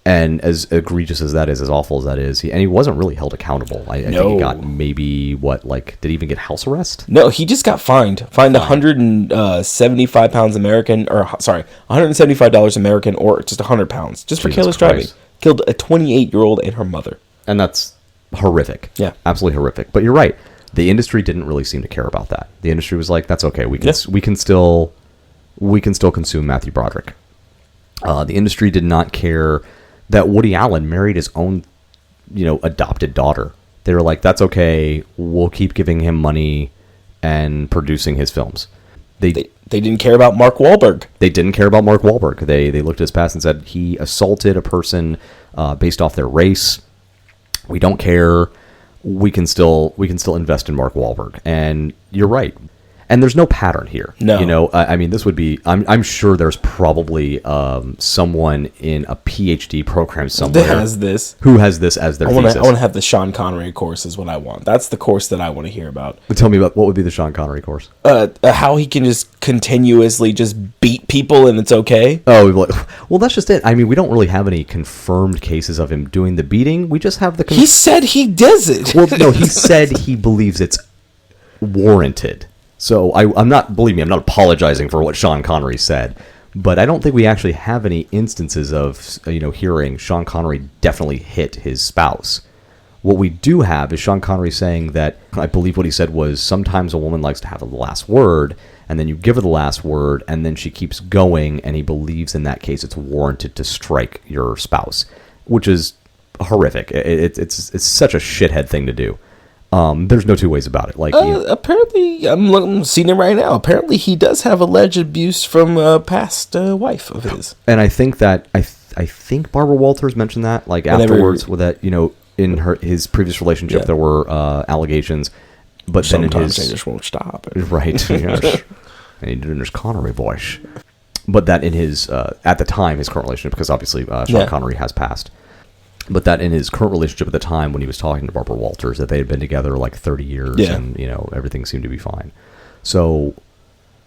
And as egregious as that is, as awful as that is, he wasn't really held accountable. I think he got maybe, did he even get house arrest? No, he just got fined. Fined 175 pounds American, or sorry, $175 American, or just 100 pounds, just for careless driving. Killed a 28-year-old and her mother. And that's horrific. Yeah. Absolutely horrific. But you're right. The industry didn't really seem to care about that. The industry was like, that's okay. We can still consume Matthew Broderick. The industry did not care that Woody Allen married his own, adopted daughter. They were like, that's okay. We'll keep giving him money and producing his films. They didn't care about Mark Wahlberg. They didn't care about Mark Wahlberg. They looked at his past and said he assaulted a person based off their race. We don't care. We can still invest in Mark Wahlberg. And you're right. And there's no pattern here. No. This would be, I'm sure there's probably someone in a PhD program somewhere who has this as their thesis. I want to have the Sean Connery course is what I want. That's the course that I want to hear about. But tell me about, what would be the Sean Connery course? How he can just continuously just beat people and it's okay. Oh, well, that's just it. We don't really have any confirmed cases of him doing the beating. We just have the... He said he does it. Well, no, he said he believes it's warranted. So I'm not apologizing for what Sean Connery said, but I don't think we actually have any instances of, hearing Sean Connery definitely hit his spouse. What we do have is Sean Connery saying that, I believe what he said was, sometimes a woman likes to have the last word, and then you give her the last word, and then she keeps going, and he believes in that case it's warranted to strike your spouse, which is horrific. It's such a shithead thing to do. There's no 2 ways about it. Apparently, I'm seeing it right now. Apparently, he does have alleged abuse from a past wife of his. And I think that I think Barbara Walters mentioned that afterwards, with that in his previous relationship there were allegations, but sometimes then they just won't stop. Right. Yes. And he did in his Connery voice. but that in his at the time his current relationship, because obviously Sean Connery has passed, but that in his current relationship at the time when he was talking to Barbara Walters, that they had been together like 30 years, and everything seemed to be fine. So,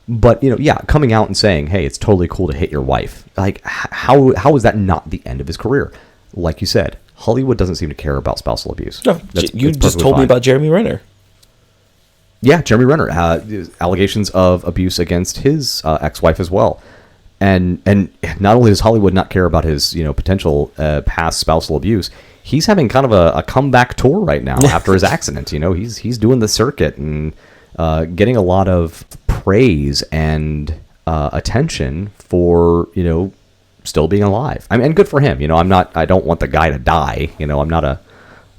but coming out and saying, hey, it's totally cool to hit your wife, like how is that not the end of his career? Like you said, Hollywood doesn't seem to care about spousal abuse. No, you just told me about Jeremy Renner. Yeah, Jeremy Renner, allegations of abuse against his ex-wife as well. And not only does Hollywood not care about his potential past spousal abuse, he's having kind of a comeback tour right now after his accident. He's doing the circuit and getting a lot of praise and attention for still being alive. I mean, and good for him. I don't want the guy to die. I'm not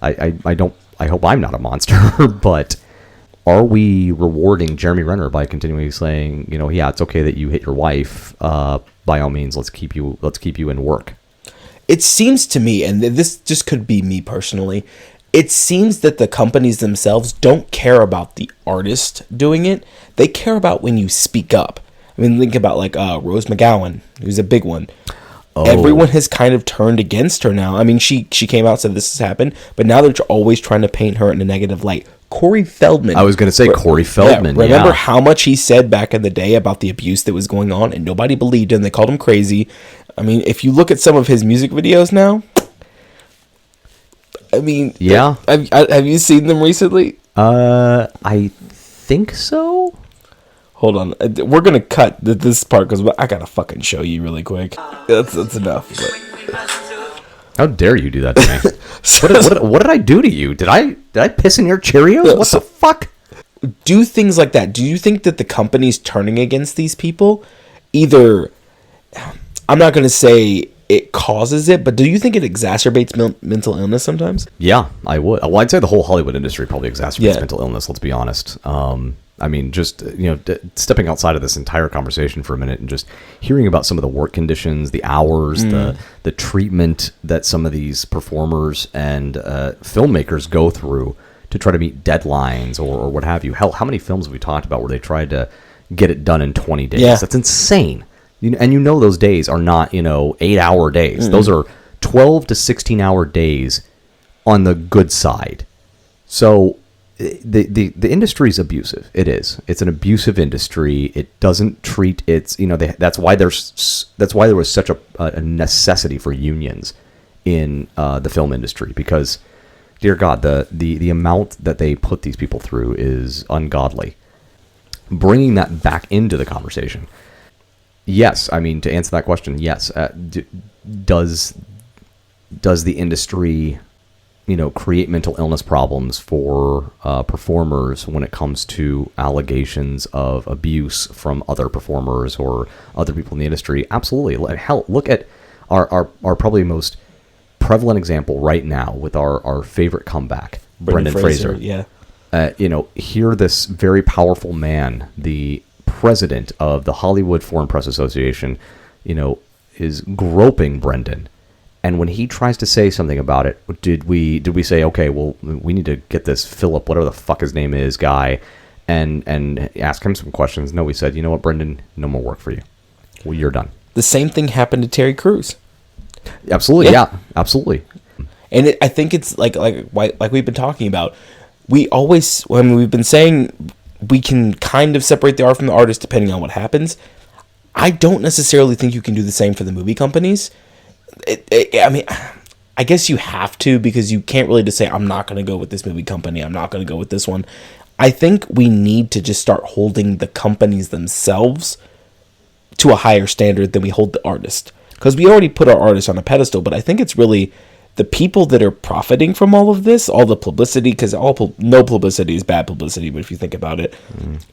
I hope I'm not a monster, but. Are we rewarding Jeremy Renner by continually saying, yeah, it's okay that you hit your wife. By all means, let's keep you in work. It seems to me, and this just could be me personally, it seems that the companies themselves don't care about the artist doing it. They care about when you speak up. I mean, think about like Rose McGowan, who's a big one. Oh. Everyone has kind of turned against her now. I mean, she came out and said this has happened, but now they're always trying to paint her in a negative light. Corey Feldman. I was going to say Corey Feldman. Yeah, remember how much he said back in the day about the abuse that was going on, and nobody believed him. They called him crazy. I mean, if you look at some of his music videos now, I mean, yeah. Have you seen them recently? I think so. Hold on, we're gonna cut this part because I gotta fucking show you really quick. That's enough. But. How dare you do that to me? What did I do to you? Did I piss in your Cheerios? What the fuck? Do things like that. Do you think that the company's turning against these people? Either, I'm not going to say it causes it, but do you think it exacerbates mental illness sometimes? Yeah, I would. Well, I'd say the whole Hollywood industry probably exacerbates mental illness, let's be honest. I mean, just, stepping outside of this entire conversation for a minute and just hearing about some of the work conditions, the hours, the treatment that some of these performers and filmmakers go through to try to meet deadlines or what have you. Hell, how many films have we talked about where they tried to get it done in 20 days? Yeah. That's insane. And those days are not, 8-hour days. Those are 12 to 16-hour days on the good side. So the industry is abusive. It is. It's an abusive industry. It doesn't treat its, that's why there was such a necessity for unions in the film industry, because, dear God, the amount that they put these people through is ungodly. Bringing that back into the conversation. Yes, I mean, to answer that question, yes. Does the industry, create mental illness problems for performers when it comes to allegations of abuse from other performers or other people in the industry? Absolutely. Hell, look at our probably most prevalent example right now with our favorite comeback, Brendan Fraser. Yeah. Here this very powerful man, the president of the Hollywood Foreign Press Association, is groping Brendan. And when he tries to say something about it, did we say, okay, well, we need to get this Philip, whatever the fuck his name is, guy, and ask him some questions? No, we said, you know what, Brendan, no more work for you. Well, you're done. The same thing happened to Terry Crews. Absolutely, yeah absolutely. And I think it's like we've been talking about. We've been saying we can kind of separate the art from the artist depending on what happens. I don't necessarily think you can do the same for the movie companies. I mean, I guess you have to, because you can't really just say, I'm not going to go with this movie company, I'm not going to go with this one. I think we need to just start holding the companies themselves to a higher standard than we hold the artist. Because we already put our artists on a pedestal, but I think it's really the people that are profiting from all of this, all the publicity, because no publicity is bad publicity, but if you think about it,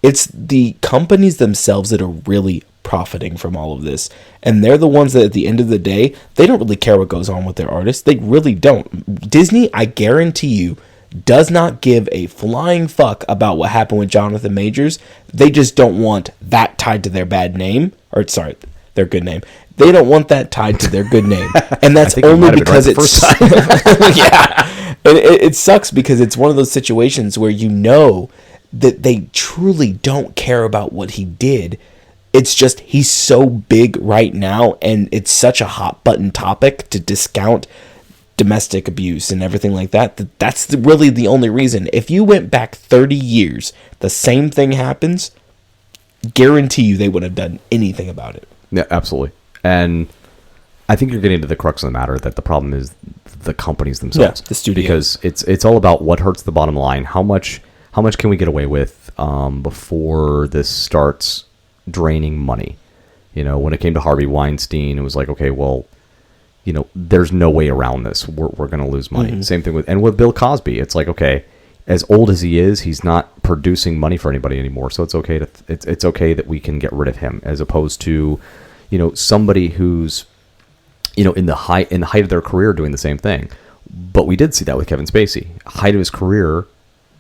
it's the companies themselves that are really profiting from all of this. And they're the ones that at the end of the day, they don't really care what goes on with their artists. They really don't. Disney, I guarantee you, does not give a flying fuck about what happened with Jonathan Majors. They just don't want that tied to their bad name, or sorry, their good name. They don't want that tied to their good name, and that's only because it's yeah. And it sucks because it's one of those situations where that they truly don't care about what he did. It's just he's so big right now, and it's such a hot button topic to discount domestic abuse and everything like that. That's really the only reason. If you went back 30 years, the same thing happens, guarantee you they wouldn't have done anything about it. Yeah, absolutely. And I think you're getting to the crux of the matter, that the problem is the companies themselves. Yeah, the studio. Because it's all about what hurts the bottom line. How much can we get away with before this starts draining money? You know, when it came to Harvey Weinstein, it was like, okay, well, you know, there's no way around this. We're going to lose money. Same thing with Bill Cosby. It's like, okay, as old as he is, he's not producing money for anybody anymore. So it's okay it's okay that we can get rid of him, as opposed to, you know, somebody who's, you know, in the height of their career doing the same thing. But we did see that with Kevin Spacey. Height of his career,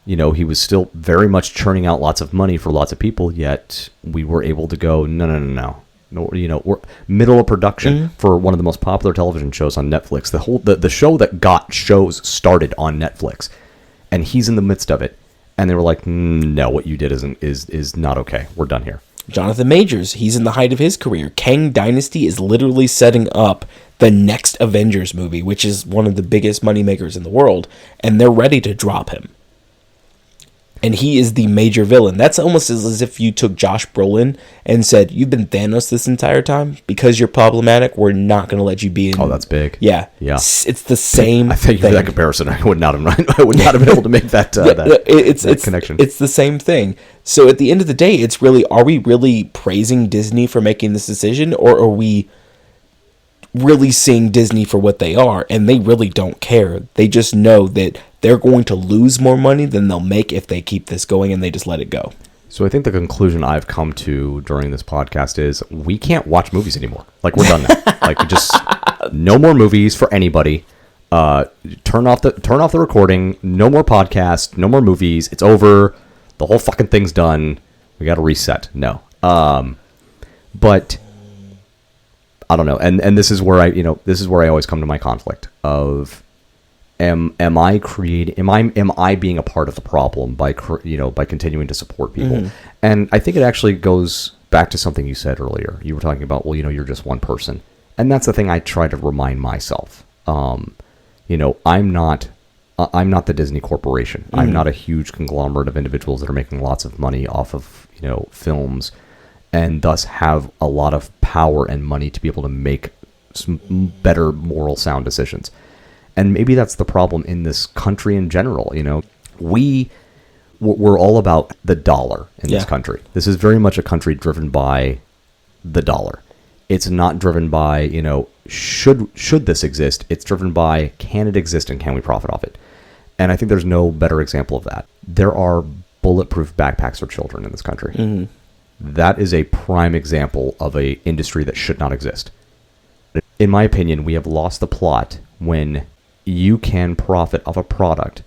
you know, he was still very much churning out lots of money for lots of people, yet we were able to go, no. No, you know, we're middle of production for one of the most popular television shows on Netflix. The show that got shows started on Netflix, and he's in the midst of it. And they were like, no, what you did is not okay. We're done here. Jonathan Majors, he's in the height of his career. Kang Dynasty is literally setting up the next Avengers movie, which is one of the biggest moneymakers in the world, and they're ready to drop him. And he is the major villain. That's almost as if you took Josh Brolin and said, you've been Thanos this entire time. Because you're problematic, we're not going to let you be in. Oh, that's big. Yeah. It's the same I thank you for that comparison. I would not have been able to make that, that connection. It's the same thing. So at the end of the day, it's really, are we really praising Disney for making this decision? Or are we really seeing Disney for what they are? And they really don't care. They just know that they're going to lose more money than they'll make if they keep this going, and they just let it go. So I think the conclusion I've come to during this podcast is we can't watch movies anymore. Like, we're done now. Like, just no more movies for anybody. Turn off the recording. No more podcasts. No more movies. It's over. The whole fucking thing's done. We got to reset. No. But I don't know. And this is where I always come to my conflict of, Am I being a part of the problem by continuing to support people? And I think it actually goes back to something you said earlier. You were talking about, well, you know, you're just one person, and that's the thing I try to remind myself. You know, I'm not the Disney Corporation. I'm not a huge conglomerate of individuals that are making lots of money off of, you know, films, and thus have a lot of power and money to be able to make some better moral sound decisions. And maybe that's the problem in this country in general. You know, we're all about the dollar in this country. This is very much a country driven by the dollar. It's not driven by, you know, should this exist? It's driven by, can it exist and can we profit off it? And I think there's no better example of that. There are bulletproof backpacks for children in this country. That is a prime example of a industry that should not exist. In my opinion, we have lost the plot when you can profit off a product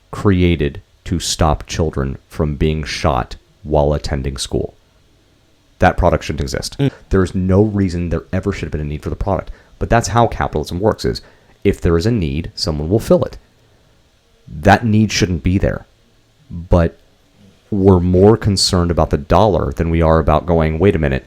created to stop children from being shot while attending school. That product shouldn't exist. There's no reason there ever should have been a need for the product. But that's how capitalism works, is if there is a need, someone will fill it. That need shouldn't be there. But we're more concerned about the dollar than we are about going, wait a minute,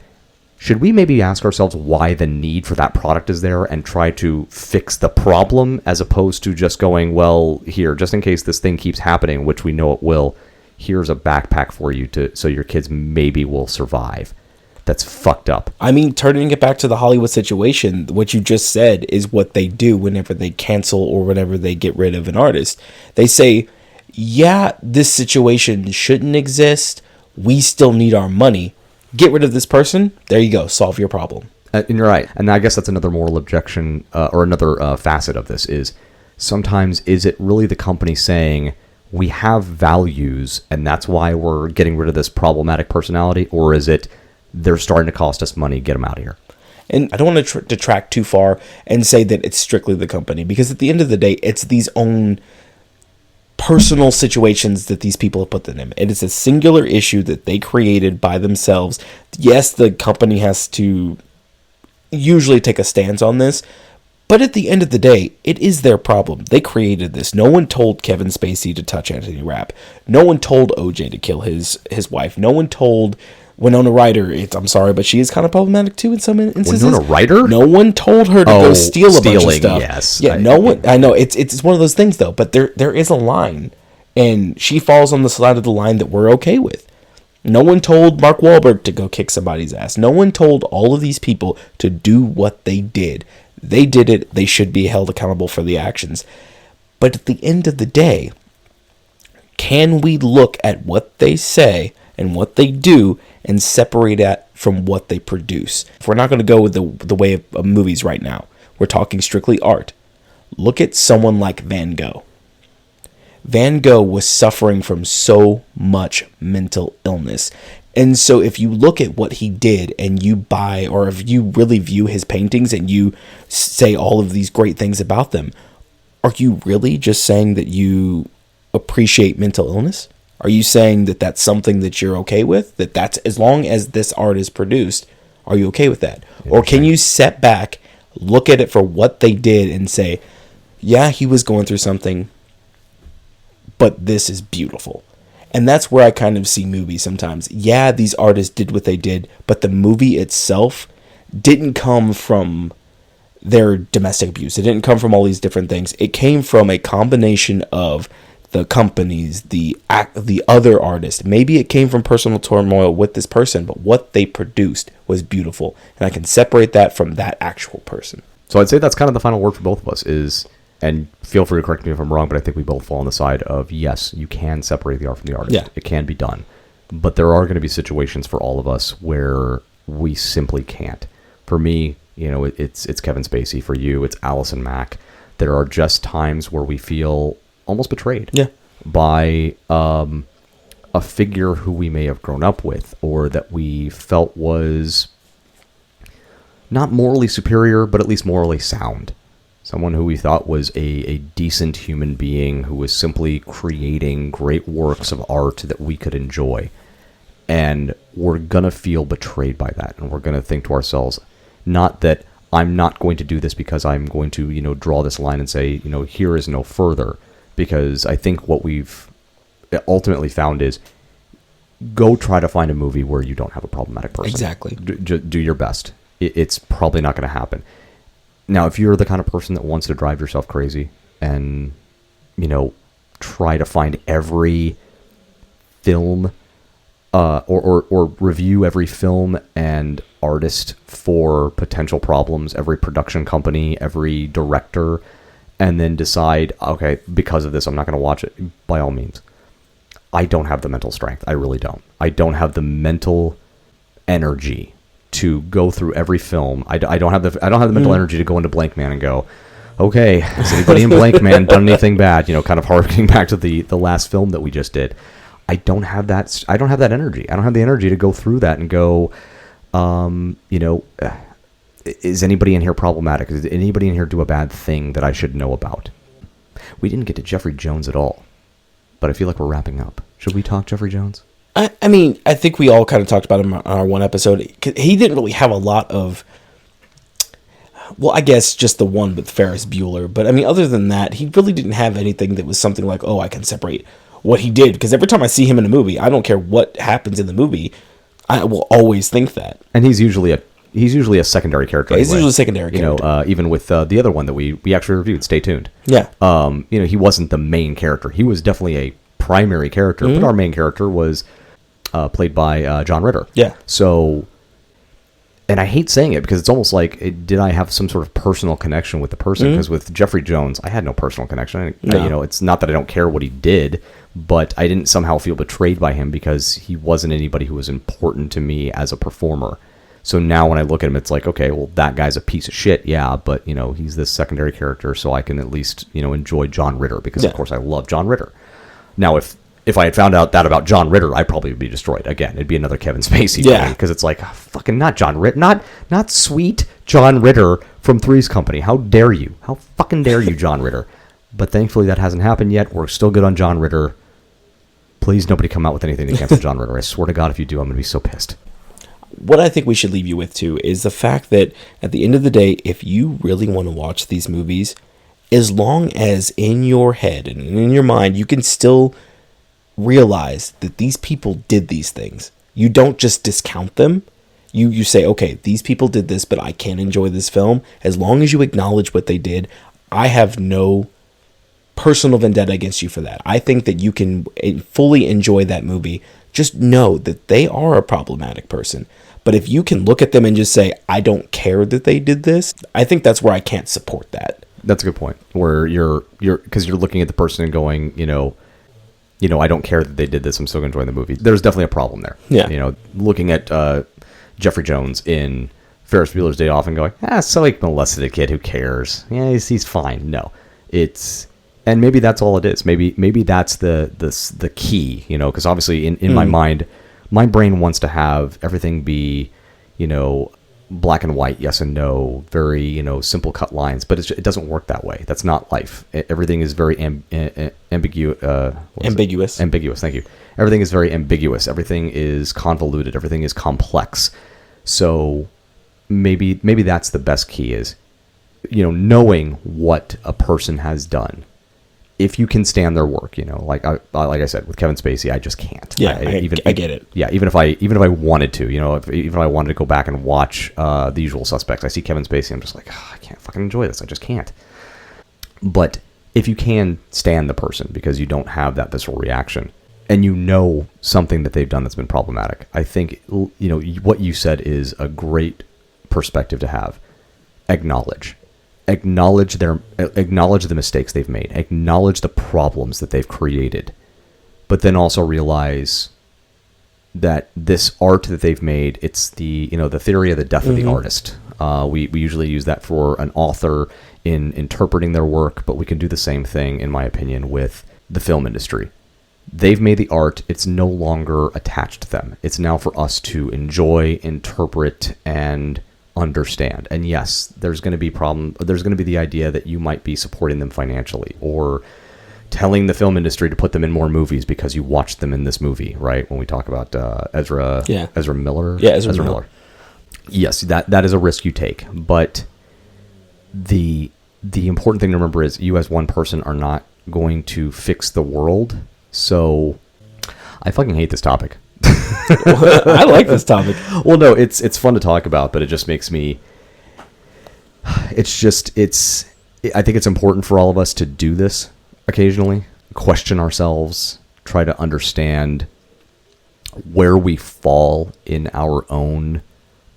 should we maybe ask ourselves why the need for that product is there and try to fix the problem, as opposed to just going, well, here, just in case this thing keeps happening, which we know it will, here's a backpack for you so your kids maybe will survive. That's fucked up. I mean, turning it back to the Hollywood situation, what you just said is what they do whenever they cancel or whenever they get rid of an artist. They say, yeah, this situation shouldn't exist. We still need our money. Get rid of this person. There you go. Solve your problem. And you're right. And I guess that's another moral objection, or another facet of this is, sometimes is it really the company saying, we have values and that's why we're getting rid of this problematic personality? Or is it, they're starting to cost us money, get them out of here? And I don't want to detract too far and say that it's strictly the company, because at the end of the day, it's these own personal situations that these people have put them in. It is a singular issue that they created by themselves. Yes, the company has to usually take a stance on this, but at the end of the day, it is their problem. They created this. No one told Kevin Spacey to touch Anthony Rapp. No one told OJ to kill his wife. No one told Winona Ryder, I'm sorry, but she is kind of problematic too in some instances. Winona Ryder? No one told her to go steal a bunch of stuff. Yes. Yeah, no one. I know it's one of those things though, but there is a line, and she falls on the side of the line that we're okay with. No one told Mark Wahlberg to go kick somebody's ass. No one told all of these people to do what they did. They did it. They should be held accountable for the actions. But at the end of the day, can we look at what they say and what they do and separate that from what they produce? If we're not going to go with the way of movies right now, we're talking strictly art. Look at someone like Van Gogh. Van Gogh was suffering from so much mental illness. And so if you look at what he did and you buy, or if you really view his paintings and you say all of these great things about them, are you really just saying that you appreciate mental illness? Are you saying that that's something that you're okay with? That's as long as this art is produced, are you okay with that? Or can you step back, look at it for what they did and say, yeah, he was going through something, but this is beautiful. And that's where I kind of see movies sometimes. Yeah, these artists did what they did, but the movie itself didn't come from their domestic abuse. It didn't come from all these different things. It came from a combination of the companies, the other artists. Maybe it came from personal turmoil with this person, but what they produced was beautiful. And I can separate that from that actual person. So I'd say that's kind of the final word for both of us is, and feel free to correct me if I'm wrong, but I think we both fall on the side of, yes, you can separate the art from the artist. Yeah. It can be done. But there are going to be situations for all of us where we simply can't. For me, it's Kevin Spacey. For you, it's Allison Mack. There are just times where we feel almost betrayed by a figure who we may have grown up with, or that we felt was not morally superior, but at least morally sound. Someone who we thought was a decent human being who was simply creating great works of art that we could enjoy. And we're going to feel betrayed by that. And we're going to think to ourselves, not that I'm not going to do this because I'm going to, draw this line and say, here is no further. Because I think what we've ultimately found is go try to find a movie where you don't have a problematic person. Exactly. Do your best. It's probably not going to happen. Now, if you're the kind of person that wants to drive yourself crazy and, try to find every film or review every film and artist for potential problems, every production company, every director, and then decide, okay, because of this, I'm not going to watch it, by all means. I don't have the mental strength. I really don't. I don't have the mental energy to go through every film. I don't have the mental energy to go into Blank Man and go, okay, has anybody in Blank Man done anything bad? Kind of harkening back to the last film that we just did. I don't have that. I don't have that energy. I don't have the energy to go through that and go, is anybody in here problematic? Did anybody in here do a bad thing that I should know about? We didn't get to Jeffrey Jones at all, but I feel like we're wrapping up. Should we talk Jeffrey Jones? I mean, I think we all kind of talked about him on our one episode. He didn't really have a lot of, well, I guess just the one with Ferris Bueller. But I mean, other than that, he really didn't have anything that was something like, oh, I can separate what he did. Because every time I see him in a movie, I don't care what happens in the movie, I will always think that. And he's usually a secondary character. Yeah, he's usually a secondary character. Even with the other one that we actually reviewed, Stay Tuned. Yeah. He wasn't the main character. He was definitely a primary character, but our main character was played by John Ritter. Yeah. So, and I hate saying it because it's almost like, did I have some sort of personal connection with the person? Because with Jeffrey Jones, I had no personal connection. It's not that I don't care what he did, but I didn't somehow feel betrayed by him because he wasn't anybody who was important to me as a performer. So now when I look at him, it's like, okay, well, that guy's a piece of shit, yeah, but, he's this secondary character, so I can at least, enjoy John Ritter, because, of course, I love John Ritter. Now, if I had found out that about John Ritter, I probably would be destroyed. Again, it'd be another Kevin Spacey thing, because it's like, fucking not John Ritter, not sweet John Ritter from Three's Company. How dare you? How fucking dare you, John Ritter? But thankfully, that hasn't happened yet. We're still good on John Ritter. Please, nobody come out with anything to cancel John Ritter. I swear to God, if you do, I'm going to be so pissed. What I think we should leave you with, too, is the fact that at the end of the day, if you really want to watch these movies, as long as in your head and in your mind, you can still realize that these people did these things. you don't just discount them. You say, okay, these people did this, but I can't enjoy this film. As long as you acknowledge what they did, I have no personal vendetta against you for that. I think that you can fully enjoy that movie. Just know that they are a problematic person. But if you can look at them and just say, I don't care that they did this, I think that's where I can't support that. That's a good point. Where because you're looking at the person and going, I don't care that they did this. I'm still going to enjoy the movie. There's definitely a problem there. Yeah. Looking at Jeffrey Jones in Ferris Bueller's Day Off and going, so he molested a kid. Who cares? Yeah, he's fine. No, and maybe that's all it is. Maybe that's the key. Because obviously in my mind, my brain wants to have everything be, black and white, yes and no, very, simple cut lines, but it doesn't work that way. That's not life. Everything is very ambiguous. Ambiguous. Thank you. Everything is very ambiguous. Everything is convoluted. Everything is complex. So maybe that's the best key is, knowing what a person has done. If you can stand their work, like I said with Kevin Spacey, I just can't. Yeah, I get it. Yeah, even if I wanted to, even if I wanted to go back and watch The Usual Suspects, I see Kevin Spacey, I'm just like, I can't fucking enjoy this. I just can't. But if you can stand the person because you don't have that visceral reaction, and something that they've done that's been problematic, I think what you said is a great perspective to have. Acknowledge the mistakes they've made, acknowledge the problems that they've created, but then also realize that this art that they've made, it's the theory of the death of the artist. We usually use that for an author in interpreting their work, but we can do the same thing, in my opinion, with the film industry. They've made the art, it's no longer attached to them. It's now for us to enjoy, interpret, and understand. And yes, there's going to be there's going to be the idea that you might be supporting them financially or telling the film industry to put them in more movies because you watched them in this movie, right? When we talk about Ezra Miller. Yeah, Ezra Miller. Yes, that is a risk you take, but the important thing to remember is you as one person are not going to fix the world. So I fucking hate this topic. I like this topic. Well, no, it's fun to talk about, but it just makes me. I think it's important for all of us to do this occasionally, question ourselves, try to understand where we fall in our own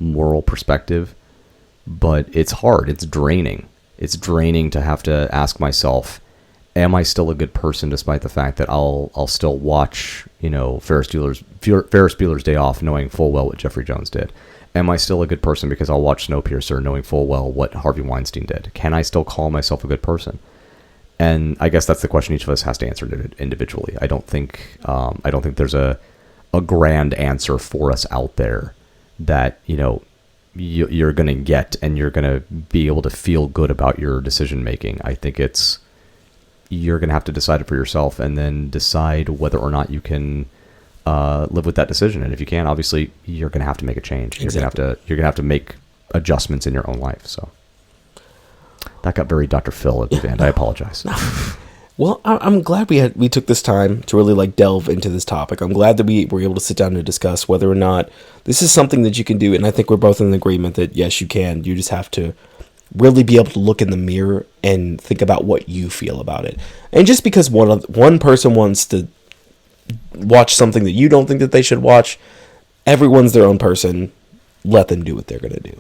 moral perspective. But it's hard. It's draining. It's draining to have to ask myself, am I still a good person despite the fact that I'll still watch, Ferris Bueller's Day Off knowing full well what Jeffrey Jones did? Am I still a good person because I'll watch Snowpiercer knowing full well what Harvey Weinstein did? Can I still call myself a good person? And I guess that's the question each of us has to answer individually. I don't think there's a grand answer for us out there that, you're going to get and you're going to be able to feel good about your decision making. I think you're going to have to decide it for yourself and then decide whether or not you can live with that decision. And if you can, obviously you're going to have to make a change. Exactly. You're going to have to make adjustments in your own life. So that got very Dr. Phil at the end. I apologize. Well, I'm glad we took this time to really delve into this topic. I'm glad that we were able to sit down and discuss whether or not this is something that you can do. And I think we're both in agreement that yes, you can. You just have to really be able to look in the mirror and think about what you feel about it. And just because one person wants to watch something that you don't think that they should watch, everyone's their own person. Let them do what they're going to do.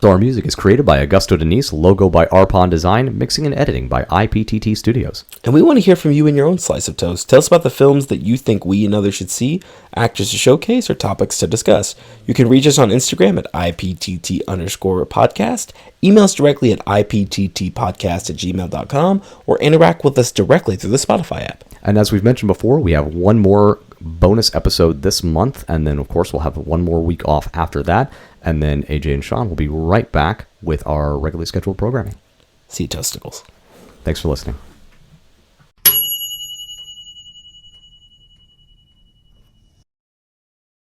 So our music is created by Augusto Denise, logo by Arpon Design, mixing and editing by IPTT Studios. And we want to hear from you in your own slice of toast. Tell us about the films that you think we and others should see, actors to showcase, or topics to discuss. You can reach us on Instagram at IPTT_podcast, email us directly at IPTTpodcast@gmail.com, or interact with us directly through the Spotify app. And as we've mentioned before, we have one more bonus episode this month, and then, of course, we'll have one more week off after that. And then AJ and Sean will be right back with our regularly scheduled programming. See you, Toasticles. Thanks for listening.